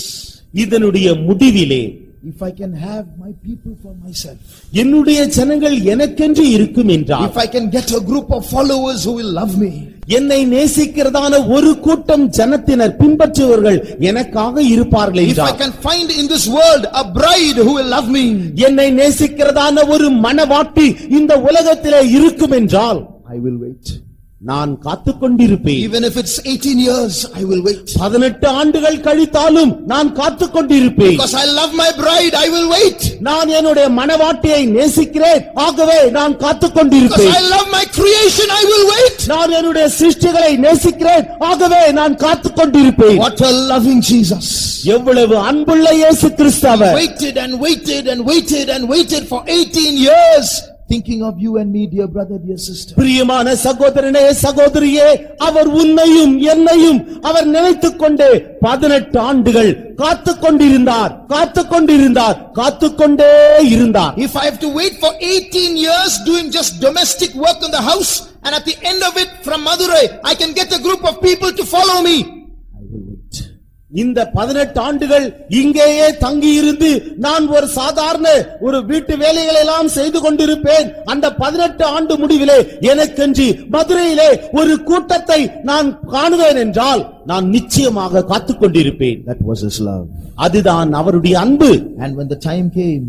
இதனுடைய முடிவிலே, if I can have my people for myself, என்னுடைய ஜனங்கள் எனக்கென்று இருக்கும் என்றால், if I can get a group of followers who will love me, என்னை நேசிக்கிறதான ஒரு கூட்டம் ஜனத்தினர் பின்பற்றுவர்கள் எனக்காக இருப்பார்கள் if I என்றால், can find in this world a bride who will love me, என்னை நேசிக்கிறதான ஒரு மணவாட்டி இந்த உலகத்திலே இருக்கும் என்றால், I will wait. நான் காத்துக் கொண்டிருப்பேன். Even if it's 18 years, I will wait. 18 ஆண்டுகள் கழித்தாலும் நான் காத்துக் கொண்டிருப்பேன். Because I love my bride, I will wait. நான் என்னுடைய மணவாட்டியை நேசிக்கிறேன், ஆகவே நான் காத்துக் Because கொண்டிருப்பேன். I love my creation, I will wait. நான் என்னுடைய சிருஷ்டிகளை நேசிக்கிறேன், ஆகவே நான் காத்துக் கொண்டிருப்பேன். What a loving Jesus. எவ்வளவு அன்புள்ள இயேசு கிறிஸ்து அவர். Waited and waited and waited and waited for 18 years. Thinking of you and me, dear brother, dear sister. பிரியமான சகோதரனே, சகோதரியே, அவர் உன்னையும் என்னையும் அவர் நினைத்துக் கொண்டே 18 ஆண்டுகள் காத்துக் கொண்டிருந்தார், காத்துக் கொண்டிருந்தார், காத்துக்கொண்டே இருந்தார். If I have to wait for 18 years doing just domestic work in the house, and at the end of it from Madurai I can get a group of people to follow me, I will wait. இந்த 18 ஆண்டுகள் இங்கேயே தங்கி இருந்து நான் ஒரு சாதாரண ஒரு வீட்டு வேலைகளை எல்லாம் செய்து கொண்டிருப்பேன். அந்த 18 ஆண்டு முடிவிலே எனக்கென்று மதுரையிலே ஒரு கூட்டத்தை நான் காணுவேன் என்றால் நான் நிச்சயமாக காத்துக் கொண்டிருப்பேன். That was his love. அதுதான் அவருடைய அன்பு. And when the time came,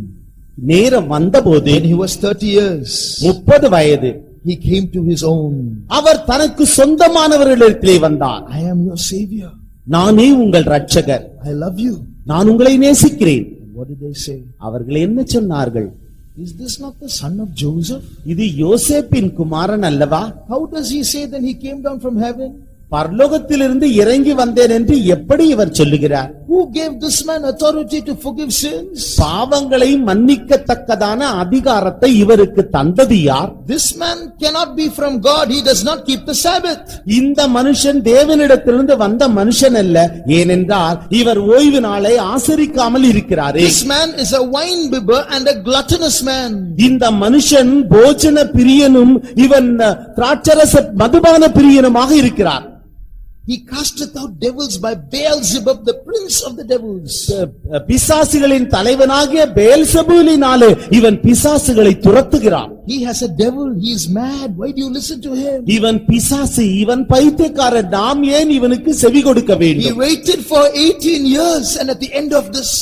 நேரம் வந்தபோது, when he was 30 years, 30 வயது, he came to his own. அவர் தனக்கு சொந்தமானவர்களிடத்திலே வந்தார். I am your savior. நானே உங்கள் இரட்சகர், I love you. நான் உங்களை நேசிக்கிறேன். What did they say? அவர்கள் என்ன சொன்னார்கள்? Is this not the son of Joseph? இது யோசேப்பின் குமாரன் அல்லவா? How does he say that he came down from heaven? பரலோகத்திலிருந்து இறங்கி வந்தேன் என்று எப்படி இவர் சொல்லுகிறார்? Who gave this man authority to forgive sins? பாவங்களை மன்னிக்கத்தக்கதான அதிகாரத்தை இவருக்கு தந்தது யார்? This man cannot be from God. He does not keep the Sabbath. இந்த மனுஷன் தேவனிடத்திலிருந்து வந்த மனுஷன் அல்ல, ஏனென்றால் இவர் ஓய்வு நாளை ஆசரிக்காமல் இருக்கிறாரே. This man is a wine bibber and a gluttonous man. இந்த மனுஷன் போஜன பிரியனும் இவன் திராட்சரச மதுபான பிரியனுமாக இருக்கிறார். He casteth out devils by Beelzebub, the prince of the devils. பிசாசுகளின் தலைவனாகிய பெயல்செபூலினாலே இவன் பிசாசுகளை துரத்துகிறான். He has a devil. He is mad. Why do you listen to him? இவன் பிசாசு, இவன் பைத்தியக்காரன், நாம் ஏன் இவனுக்கு செவி கொடுக்க He வேண்டும்? waited for 18 years, and at the end of this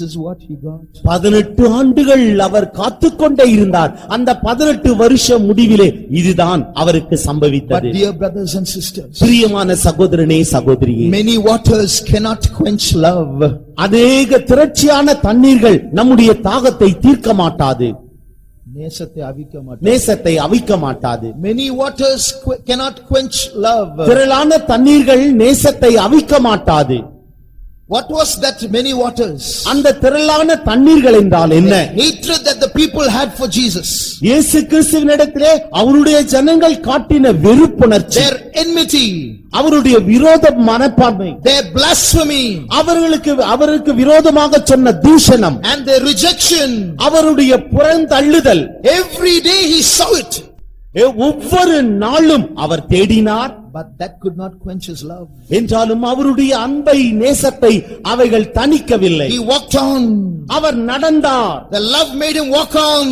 is what he got. 18 ஆண்டுகள் அவர் காத்துக்கொண்டே இருந்தார். அந்த 18 வருஷ முடிவிலே இதுதான் அவருக்கு But சம்பவித்தது. dear brothers and sisters, பிரியமான சகோதரனே, சகோதரியே, many waters cannot quench love. அநேக திரட்சியான தண்ணீர்கள் நம்முடைய தாகத்தை தீர்க்க மாட்டாது, நேசத்தை அவிக்க மாட்டாது. Many waters cannot quench love. திரளான தண்ணீர்கள் நேசத்தை அவிக்க மாட்டாது. What was that many waters? அந்த திரளான தண்ணீர்கள் என்றால் என்ன? Hatred that the people had for Jesus. இயேசு கிறிஸ்துவினிடத்திலே அவருடைய ஜனங்கள் காட்டின வெறுப்புணர்ச்சி, Their enmity, அவருடைய விரோத மனப்பான்மை, their blasphemy, அவருக்கு விரோதமாக சொன்ன தூஷணம், and their rejection. அவருடைய புறந்தள்ளுதல். Every day he saw it. ஒவ்வொரு நாளும் அவர் தேடினார். But that could not quench his love. என்றாலும் அவருடைய அன்பை நேசத்தை அவைகள் தணிக்கவில்லை. He walked on. அவர் நடந்தார். The love made him walk on.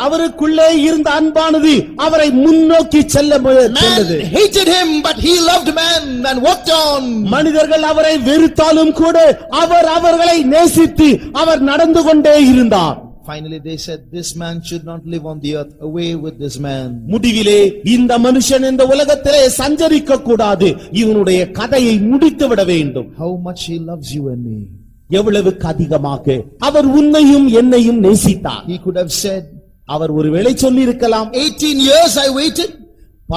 அவருக்குள்ளே இருந்த அன்பானது அவரை முன்னோக்கி செல்ல Man hated him, but he loved man and walked on. மனிதர்கள் அவரை வெறுத்தாலும் கூட அவர் அவர்களை நேசித்து அவர் நடந்து கொண்டே இருந்தார். Finally they said, this man should not live on the earth. Away with this man. முடிவிலே இந்த மனுஷன் இந்த உலகத்திலே சஞ்சரிக்க கூடாது, இவனுடைய கதையை முடித்து விட வேண்டும். How much he loves you and me. எவ்வளவுக்கு அதிகமாக அவர் உன்னையும் என்னையும் நேசித்தார். He could have said, அவர் ஒருவேளை சொல்லி இருக்கலாம், 18 years I waited.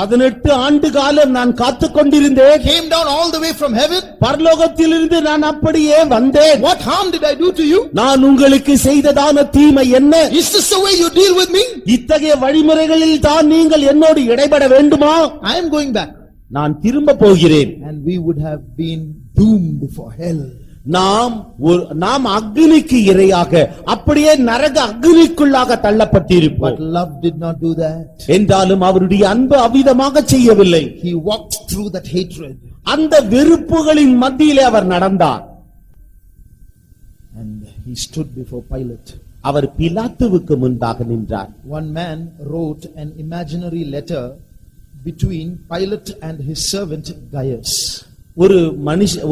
18 ஆண்டு காலம் நான் காத்துக் கொண்டிருந்தேன். Came down all the way from heaven. பரலோகத்திலிருந்து நான் அப்படியே வந்தேன். What harm did I do to you? நான் உங்களுக்கு செய்ததான தீமை என்ன? Is this the way you deal with me? இத்தகைய வழிமுறைகளில் தான் நீங்கள் என்னோடு இடைபட வேண்டுமா? I am going back. நான் திரும்ப போகிறேன். And we would have been doomed for hell. நாம் அக்னிக்கு இரையாக, அப்படியே நரக அக்னிக்குள்ளாக தள்ளப்பட்டிருப்போம். But love did not do that. என்றாலும் அவருடைய அன்பு அவ்விதமாக செய்யவில்லை. He walked through that hatred. அந்த வெறுப்புகளின் மத்தியிலே அவர் நடந்தார். And he stood before Pilate. அவர் பிலாத்துவுக்கு முன்பாக நின்றார். One man wrote an imaginary letter between Pilate and his servant Gaius.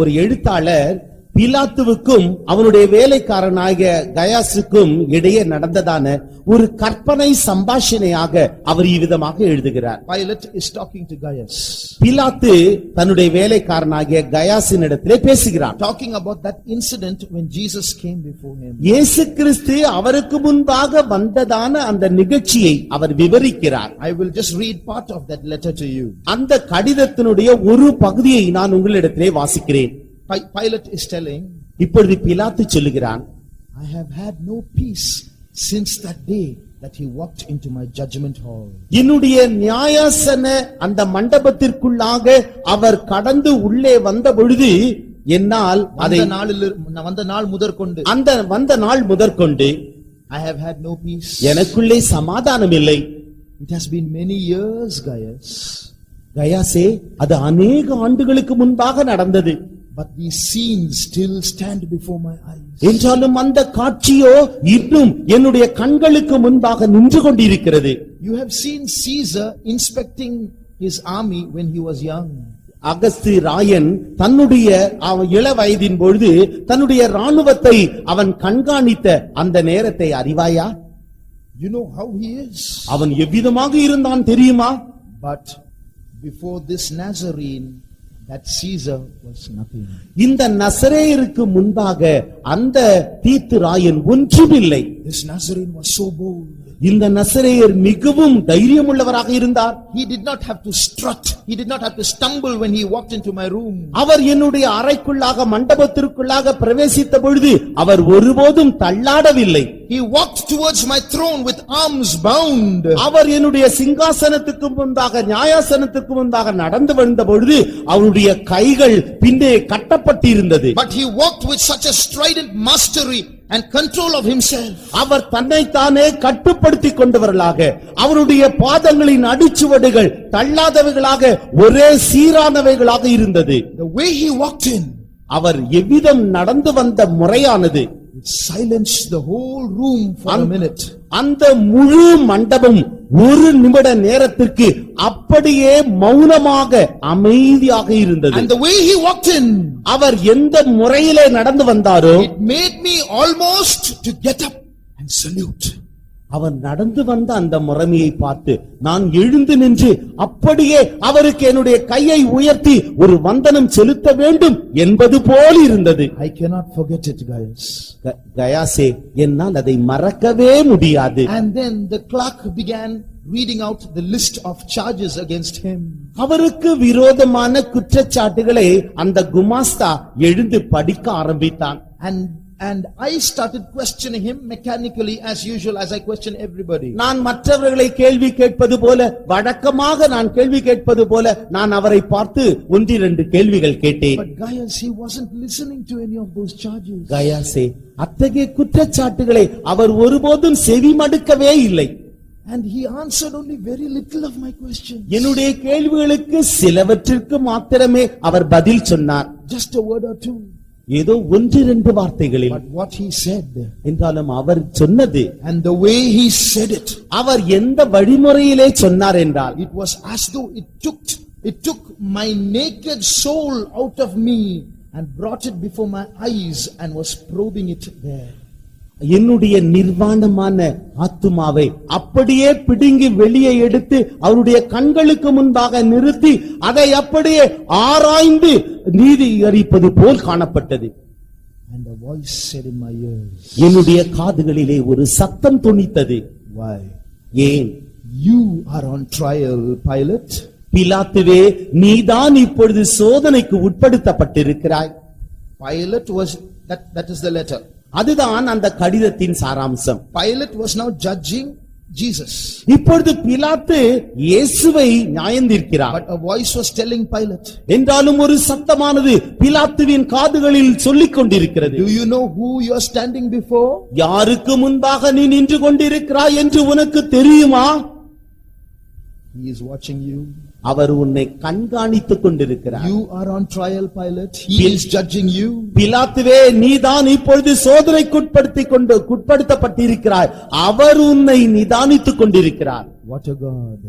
ஒரு எழுத்தாளர் பிலாத்துவுக்கும் அவனுடைய வேலைக்காரனாகிய கயாசுக்கும் இடையே நடந்ததான ஒரு கற்பனை சம்பாஷணையாக அவர் இவ்விதமாக எழுதுகிறார். Pilate is talking to Gaius. பிலாத்து தன்னுடைய வேலைக்காரனாகிய கயாசினிடத்திலே பேசுகிறார். Talking about that incident when Jesus came before him. இயேசு கிறிஸ்து அவருக்கு முன்பாக வந்ததான அந்த நிகழ்ச்சியை அவர் விவரிக்கிறார். I will just read part of that letter to you. அந்த கடிதத்தினுடைய ஒரு பகுதியை நான் உங்களிடத்திலே வாசிக்கிறேன். Pilate is telling, இப்பொழுது பிலாத்து சொல்லுகிறான், I have had no peace since that day that he walked into my judgment hall. என்னுடைய நியாயாசன அந்த மண்டபத்திற்குள்ளாக அவர் கடந்து உள்ளே வந்த பொழுது என்னால் வந்த நாள் முதற்கொண்டு I have had no peace. எனக்குள்ளே சமாதானம் இல்லை. It has been many years, Gaius. கயாசே, அது அநேக ஆண்டுகளுக்கு முன்பாக நடந்தது. But these scenes still stand before my eyes. என்றாலும் அந்த காட்சியோ இன்னும் என்னுடைய கண்களுக்கு முன்பாக நின்று கொண்டிருக்கிறது. You have seen Caesar inspecting his army when he was young. அகஸ்து Rayan தன்னுடைய இள வயதின் பொழுது தன்னுடைய ராணுவத்தை அவன் கண்காணித்த அந்த நேரத்தை அறிவாயா? You know how he is. அவன் எவ்விதமாக இருந்தான் தெரியுமா? But before this Nazarene, that Caesar was nothing. இந்த நசரேயருக்கு முன்பாக அந்த தீத்து ராயன் ஒன்றுமில்லை. This Nazarene was so bold. இந்த நசரேயர் மிகவும் தைரியமுள்ளவராக இருந்தார். He did not have to strut. He did not have to stumble when he walked into my room. அவர் என்னுடைய அறைக்குள்ளாக மண்டபத்திற்குள்ளாக பிரவேசித்த பொழுது அவர் ஒருபோதும் தள்ளாடவில்லை. He walked towards my throne with arms bound. அவர் என்னுடைய சிங்காசனத்துக்கு முன்பாக நியாயாசனத்துக்கு முன்பாக நடந்து வந்த பொழுது அவருடைய கைகள் பின்னே கட்டப்பட்டிருந்தது. But he walked with such a strident mastery and control of himself. அவர் தன்னைத்தானே கட்டுப்படுத்திக் கொண்டவர்களாக, அவருடைய பாதங்களின் அடிச்சுவடுகள் தள்ளாதவைகளாக ஒரே சீரானவைகளாக இருந்தது. The way he walked in, அவர் எவ்விதம் நடந்து வந்த முறையானது it silenced the whole room for a minute. அந்த முழு மண்டபம் ஒரு நிமிட நேரத்திற்கு அப்படியே மௌனமாக அமைதியாக இருந்தது. And the way he walked in, அவர் எந்த முறையிலே நடந்து வந்தாரோ, it made me almost to get up and salute. அவர் நடந்து வந்த அந்த முறைமையை பார்த்து நான் எழுந்து நின்று அப்படியே அவருக்கு என்னுடைய கையை உயர்த்தி ஒரு வந்தனம் செலுத்த வேண்டும் என்பது போல் இருந்தது. I cannot forget it, Gaius. கயாசே, என்னால் அதை மறக்கவே முடியாது. And then the clerk began reading out the list of charges against him. அவருக்கு விரோதமான குற்றச்சாட்டுகளை அந்த குமாஸ்தா எழுந்து படிக்க ஆரம்பித்தான். And I started questioning him mechanically as usual, as I question everybody. நான் மற்றவர்களை கேள்வி கேட்பது போல, வழக்கமாக நான் கேள்வி கேட்பது போல நான் அவரை பார்த்து ஒன்றிரண்டு கேள்விகள் கேட்டேன். But Gaius, he wasn't listening to any of those charges. கயாசே, அத்தகைய குற்றச்சாட்டுகளை அவர் ஒருபோதும் செவி மடுக்கவே இல்லை. And he answered only very little of my questions. என்னுடைய கேள்விகளுக்கு சிலவற்றிற்கு மாத்திரமே அவர் பதில் சொன்னார். Just a word or two. ஏதோ ஒன்று இரண்டு வார்த்தைகளில். But what he said, என்றாலும் அவர் சொன்னது, and the way he said it, அவர் எந்த வழிமுறையிலே சொன்னார் என்றால், it was as though it took my naked soul out of me and brought it before my eyes and was probing it there. என்னுடைய நிர்வாணமான ஆத்துமாவை அப்படியே பிடுங்கி வெளியே எடுத்து அவருடைய கண்களுக்கு முன்பாக நிறுத்தி அதை அப்படியே ஆராய்ந்து நீதி அறிப்பது போல் காணப்பட்டது. And a voice said in my ears, என்னுடைய காதுகளிலே ஒரு சத்தம் தொனித்தது. Why? ஏன்? You are on trial, Pilate. பிலாத்துவே, நீதான் இப்பொழுது சோதனைக்கு உட்படுத்தப்பட்டிருக்கிறாய். Pilate was, that is the letter. அதுதான் அந்த கடிதத்தின் சாராம்சம். Pilate was now judging Jesus. இப்பொழுது பிலாத்து இயேசுவை நியாயந்தீர்க்கிறார். But a voice was telling Pilate, என்றாலும் ஒரு சத்தமானது பிலாத்துவின் காதுகளில் சொல்லிக் கொண்டிருக்கிறது. Do you know who you are standing before? யாருக்கு முன்பாக நீ நின்று கொண்டிருக்கிறாய் என்று உனக்கு தெரியுமா? He is watching you. அவர் உன்னை கண்காணித்துக் கொண்டிருக்கிறார். You are on trial, Pilate. He is judging you. பிலாத்துவே, நீதான் இப்பொழுது சோதனைக்குட்படுத்தப்பட்டிருக்கிறாய். அவர் உன்னை நிதானித்துக் கொண்டிருக்கிறார். What a God.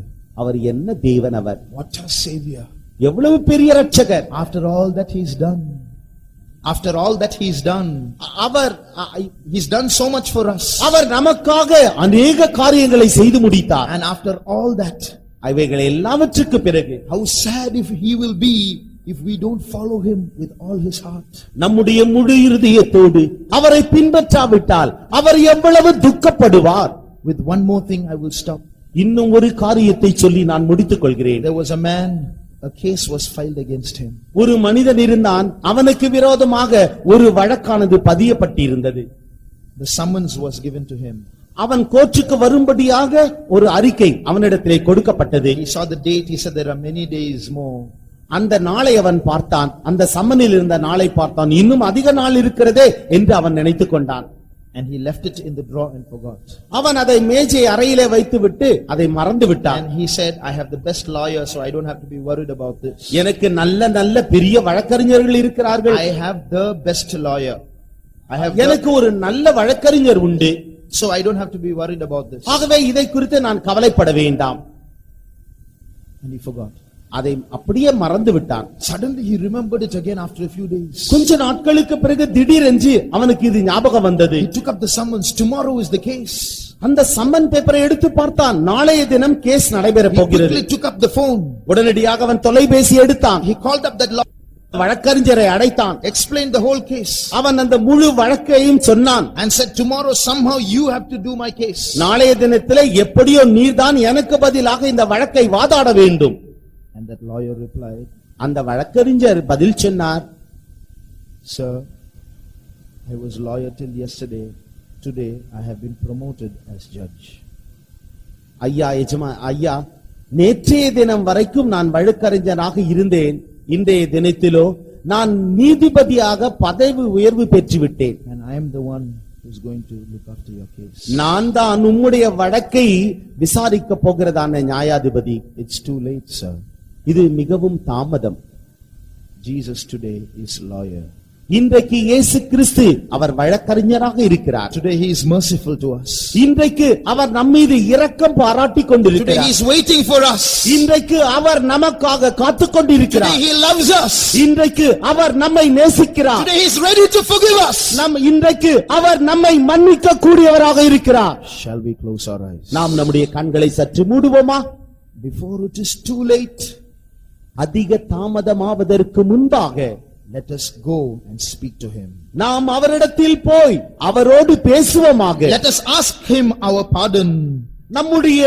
அவர் என்ன தேவன் அவர். What a Savior. எவ்வளவு பெரிய இரட்சகர். After all that he's done. After all that he's done. He's done so much for us. அவர் நமக்காக அநேக காரியங்களை செய்து முடித்தார். And after all that, அவைகள் எல்லாவற்றுக்கு பிறகு how sad if he will be if we don't follow him with all his heart. நம்முடைய முழு இருதயத்தோடு அவரை பின்பற்றாவிட்டால் அவர் எவ்வளவு துக்கப்படுவார். With one more thing I will stop. இன்னும் ஒரு காரியத்தை சொல்லி நான் முடித்துக் கொள்கிறேன். There was a man, a case was filed against him. ஒரு மனிதன் இருந்தான், அவனுக்கு விரோதமாக ஒரு வழக்கானது பதியப்பட்டிருந்தது. The summons was given to him. அவன் கோர்ட்டுக்கு வரும்படியாக ஒரு அறிக்கை அவனிடத்திலே கொடுக்கப்பட்டது. He saw the date. He said there are many days more. அந்த நாளை அவன் பார்த்தான், அந்த சம்மனில் இருந்த நாளை பார்த்தான். இன்னும் அதிக நாள் இருக்கிறதே என்று அவன் நினைத்துக் கொண்டான். And he left it in the drawer and forgot. அவன் அதை மேஜை அறையிலே வைத்துவிட்டு அதை மறந்து விட்டான். And he said, I have the best lawyer, so I don't have to be worried about this. எனக்கு நல்ல நல்ல பெரிய வழக்கறிஞர்கள் இருக்கிறார்கள். I have the best lawyer. எனக்கு ஒரு நல்ல வழக்கறிஞர் உண்டு. So I don't have to be worried about this. ஆகவே இதை குறித்து நான் கவலைப்பட வேண்டாம். And he forgot. அதை அப்படியே மறந்து விட்டான். Suddenly he remembered it again after a few days. கொஞ்ச நாட்களுக்கு பிறகு திடீரென்று அவனுக்கு இது ஞாபகம் வந்தது. He took up the summons. Tomorrow is the case. அந்த சம்மன் பேப்பரை எடுத்து பார்த்தான். நாளைய தினம் கேஸ் நடைபெற போகிறது. He quickly took up the phone. உடனடியாக அவன் தொலைபேசி எடுத்தான். He called up that வழக்கறிஞரை அழைத்தான். explained the whole case. அவன் அந்த முழு வழக்கையும் சொன்னான். And said, tomorrow somehow you have to do my case. நாளைய தினத்திலே எப்படியோ நீர்தான் எனக்கு பதிலாக இந்த வழக்கை வாதாட வேண்டும். And that lawyer replied, அந்த வழக்கறிஞர் பதில் சொன்னார், Sir, I was lawyer till yesterday. Today I have been promoted as judge. ஐயா, நேற்றைய தினம் வரைக்கும் நான் வழக்கறிஞராக இருந்தேன். இன்றைய தினத்திலோ நான் நீதிபதியாக பதவி உயர்வு பெற்றுவிட்டேன். And I am the one who is going to look after your case. நான் தான் உம்முடைய வழக்கை விசாரிக்க போகிறதான நியாயாதிபதி. It's too late, sir. இது மிகவும் தாமதம். Jesus today is lawyer. இன்றைக்கு இயேசு கிறிஸ்து அவர் வழக்கறிஞராக இருக்கிறார். Today he is merciful to us. இன்றைக்கு அவர் நம்மீது இரக்கம் பாராட்டிக் Today கொண்டிருக்கிறார். he is waiting for us. இன்றைக்கு அவர் நமக்காக காத்துக் கொண்டிருக்கிறார். Today he loves us. இன்றைக்கு அவர் நம்மை நேசிக்கிறார். Today he is ready to forgive us. இன்றைக்கு அவர் நம்மை மன்னிக்க கூடியவராக இருக்கிறார். Shall we close our eyes? நாம் நம்முடைய கண்களை சற்று மூடுவோமா? Before it is too late, அதிக தாமதமாவதற்கு முன்பாக let us go and speak to him. நாம் அவரிடத்தில் போய் அவரோடு பேசுவோமாக. Let us ask him our pardon. நம்முடைய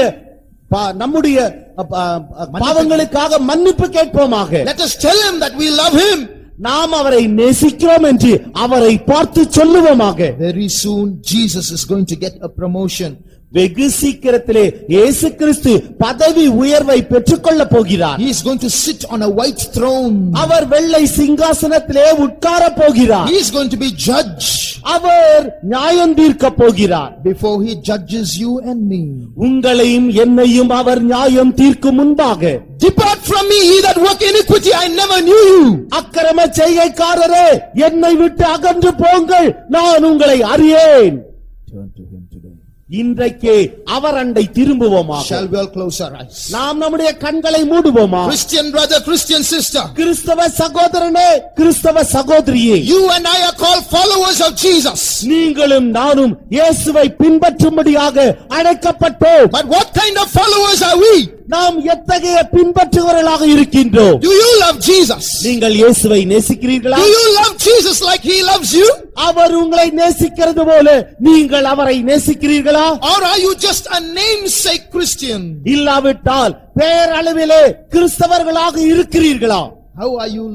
பாவங்களுக்காக மன்னிப்பு கேட்போமாக. Let us tell him that we love him. நாம் அவரை நேசிக்கிறோம் என்று அவரை பார்த்து சொல்லுவோமாக. Very soon Jesus is going to get a promotion. வெகு சீக்கிரத்திலே இயேசு கிறிஸ்து பதவி உயர்வை பெற்றுக்கொள்ள போகிறார். He is going to sit on a white throne. அவர் வெள்ளை சிங்காசனத்திலே உட்கார போகிறார். He is going to be judge. அவர் நியாயம் தீர்க்க போகிறார். Before he judges you and me. உங்களையும் என்னையும் அவர் நியாயம் தீர்க்கும் முன்பாக, Depart from me, ye that work iniquity, I never knew you. அக்கிரம செய்கைக்காரரே, என்னை விட்டு அகன்று போங்கள், நான் உங்களை அறியேன். Turn to him today. இன்றைக்கே அவர் அண்டை திரும்புவோமா? Shall we all close our eyes? நாம் நம்முடைய கண்களை மூடுவோமா? Christian brother, Christian sister, கிறிஸ்தவ சகோதரனே, கிறிஸ்தவ சகோதரியே, you and I are called followers of Jesus. நீங்களும் நானும் இயேசுவை பின்பற்றும்படியாக அழைக்கப்பட்டோம். But what kind of followers are we? நாம் எத்தகைய பின்பற்றுகிறவர்களாக இருக்கின்றோம்? Do you love Jesus? நீங்கள் இயேசுவை நேசிக்கிறீர்களா? Do you love Jesus like he loves you? அவர் உங்களை நேசிக்கிறது போல நீங்கள் அவரை நேசிக்கிறீர்களா? Or are you just a namesake Christian? இல்லாவிட்டால் பேரளவிலே கிறிஸ்தவர்களாக இருக்கிறீர்களா? How are you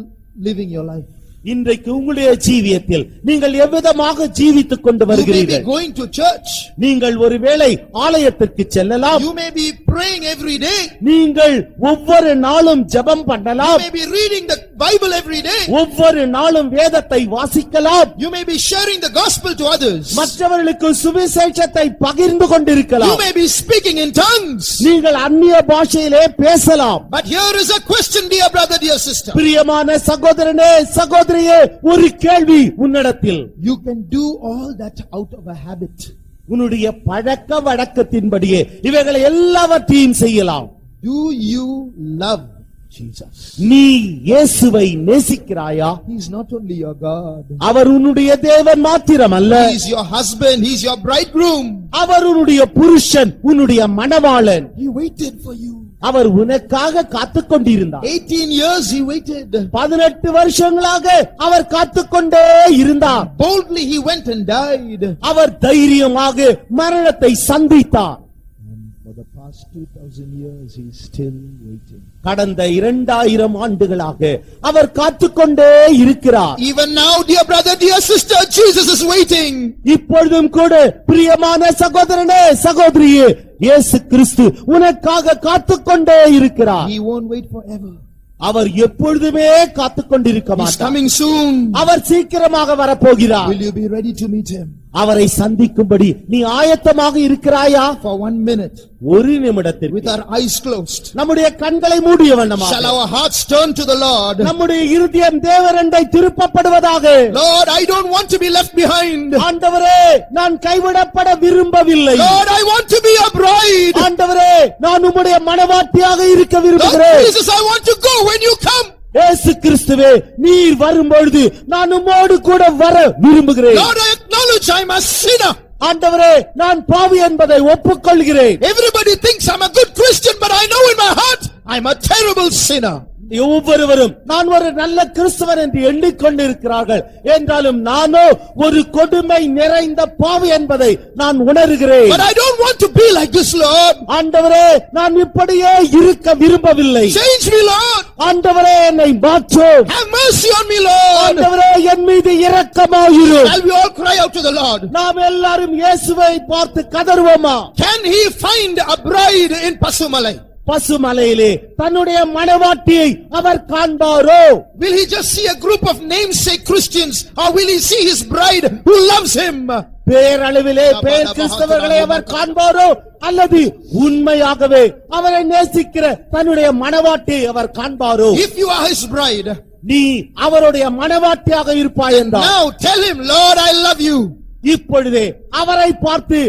living your life? இன்றைக்கு உங்களுடைய ஜீவியத்தில் நீங்கள் எவ்விதமாக ஜீவித்துக் கொண்டு You may be வருகிறீர்கள்? going to church. நீங்கள் ஒருவேளை ஆலயத்திற்கு செல்லலாம். You may be praying every day. நீங்கள் ஒவ்வொரு நாளும் ஜெபம் You பண்ணலாம். may be reading the Bible every day. ஒவ்வொரு நாளும் வேதத்தை வாசிக்கலாம். You may be sharing the gospel to others. மற்றவர்களுக்கு சுவிசேஷத்தை பகிர்ந்து கொண்டிருக்கலாம். You may be speaking in tongues. நீங்கள் அந்நிய பாஷையிலே பேசலாம். But here is a question, dear brother, dear sister. பிரியமான சகோதரனே, சகோதரியே, ஒரு கேள்வி உன்னிடத்தில். You can do all that out of a habit. உன்னுடைய பழக்க வழக்கத்தின்படியே இவைகளை எல்லாவற்றையும் செய்யலாம். Do you love Jesus? நீ இயேசுவை நேசிக்கிறாயா? He is not only your God. அவர் உன்னுடைய தேவன் மாத்திரமல்ல, He is your husband. He is your bridegroom. அவர் உன்னுடைய புருஷன், உன்னுடைய மணவாளன். He waited for you. அவர் உனக்காக காத்துக் கொண்டிருந்தார். 18 years he waited. 18 வருஷங்களாக அவர் காத்துக்கொண்டே இருந்தார். Boldly he went and died. அவர் தைரியமாக மரணத்தை சந்தித்தார். For the past 2000 years he is still waiting. கடந்த 2000 ஆண்டுகளாக அவர் காத்துக்கொண்டே இருக்கிறார். Even now, dear brother, dear sister, Jesus is waiting. இப்பொழுதும் கூட பிரியமான சகோதரனே, சகோதரியே, இயேசு கிறிஸ்து உனக்காக காத்துக்கொண்டே இருக்கிறார். He won't wait forever. அவர் எப்பொழுதுமே காத்துக்கொண்டிருக்க He's மாட்டார். coming soon. அவர் சீக்கிரமாக வரப்போகிறார். Will you be ready to meet him? அவரை சந்திக்கும்படி நீ ஆயத்தமாக இருக்கிறாயா? For 1 minute, ஒரு நிமிடத்தில் with our eyes closed, நம்முடைய கண்களை மூடிய வண்ணமாக shall our hearts turn to the Lord? நம்முடைய இருதயம் தேவரண்டை திருப்பப்படுவதாக. Lord, I don't want to be left behind. ஆண்டவரே, நான் கைவிடப்பட விரும்பவில்லை. Lord, I want to be a bride. ஆண்டவரே, நான் உம்முடைய மணவாட்டியாக இருக்க Lord விரும்புகிறேன். Jesus, I want to go when you come. இயேசு கிறிஸ்துவே, நீர் வரும்பொழுது நான் உம்மோடு கூட வர விரும்புகிறேன். Lord, I acknowledge I'm a sinner. ஆண்டவரே, நான் பாவி என்பதை ஒப்புக்கொள்கிறேன். Everybody thinks I'm a good Christian, but I know in my heart I'm a terrible sinner. ஒவ்வொருவரும் நான் ஒரு நல்ல கிறிஸ்தவன் என்று எண்ணிக்கொண்டிருக்கிறார்கள். என்றாலும் நானோ ஒரு கொடுமை நிறைந்த பாவி என்பதை நான் உணர்கிறேன். But I don't want to be like this, Lord. ஆண்டவரே, நான் இப்படியே இருக்க விரும்பவில்லை. Change me, Lord. ஆண்டவரே, என்னை மாற்றும். Have mercy on me, Lord. ஆண்டவரே, என் மீது இரக்கமாயிரு. Shall we all cry out to the Lord? நாம் எல்லாரும் இயேசுவை பார்த்து கதறுவோமா? Can he find a bride in Pasumalai? பசுமலையிலே தன்னுடைய மணவாட்டியை அவர் காண்பாரோ? Will he just see a group of namesake Christians, or will he see his bride who loves him? பேரளவிலே பேர் கிறிஸ்தவர்களை அவர் காண்பாரோ, அல்லது உண்மையாகவே அவரை நேசிக்கிற தன்னுடைய மணவாட்டியை அவர் காண்பாரோ? If you are his bride, நீ அவருடைய மணவாட்டியாக இருப்பாய் என்றால் now tell him, Lord, I love you. இப்பொழுதே அவரை பார்த்து,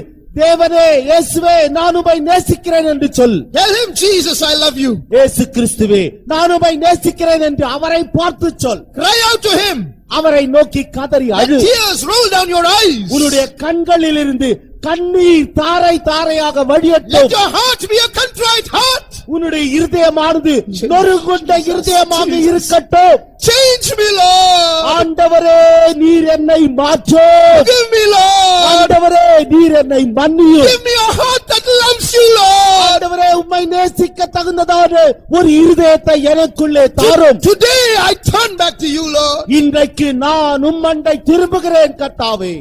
தேவனே, இயேசுவே, நான் உம்மை நேசிக்கிறேன் என்று சொல். Tell him, Jesus, I love you. இயேசு கிறிஸ்துவே, நான் உம்மை நேசிக்கிறேன் என்று அவரை பார்த்து சொல். Cry out to him. அவரை நோக்கி கதறி அழு. Let tears roll down your eyes. உன்னுடைய கண்களிலிருந்து கண்ணீர் தாரை தாரையாக வடியட்டும். Let your heart be a contrite heart. உன்னுடைய இருதயமானது நொறுங்குண்ட இருதயமாக இருக்கட்டும். Change me, Lord. ஆண்டவரே, நீர் என்னை மாற்றும். Give me, Lord. ஆண்டவரே, நீர் என்னை மன்னியும். Give me a heart that loves you, Lord. ஆண்டவரே, உம்மை நேசிக்க தகுந்ததான ஒரு இருதயத்தை எனக்குள்ளே தாரும். Today I turn back to you, Lord. இன்றைக்கு நான் உம்மண்டை திரும்புகிறேன் கர்த்தாவே.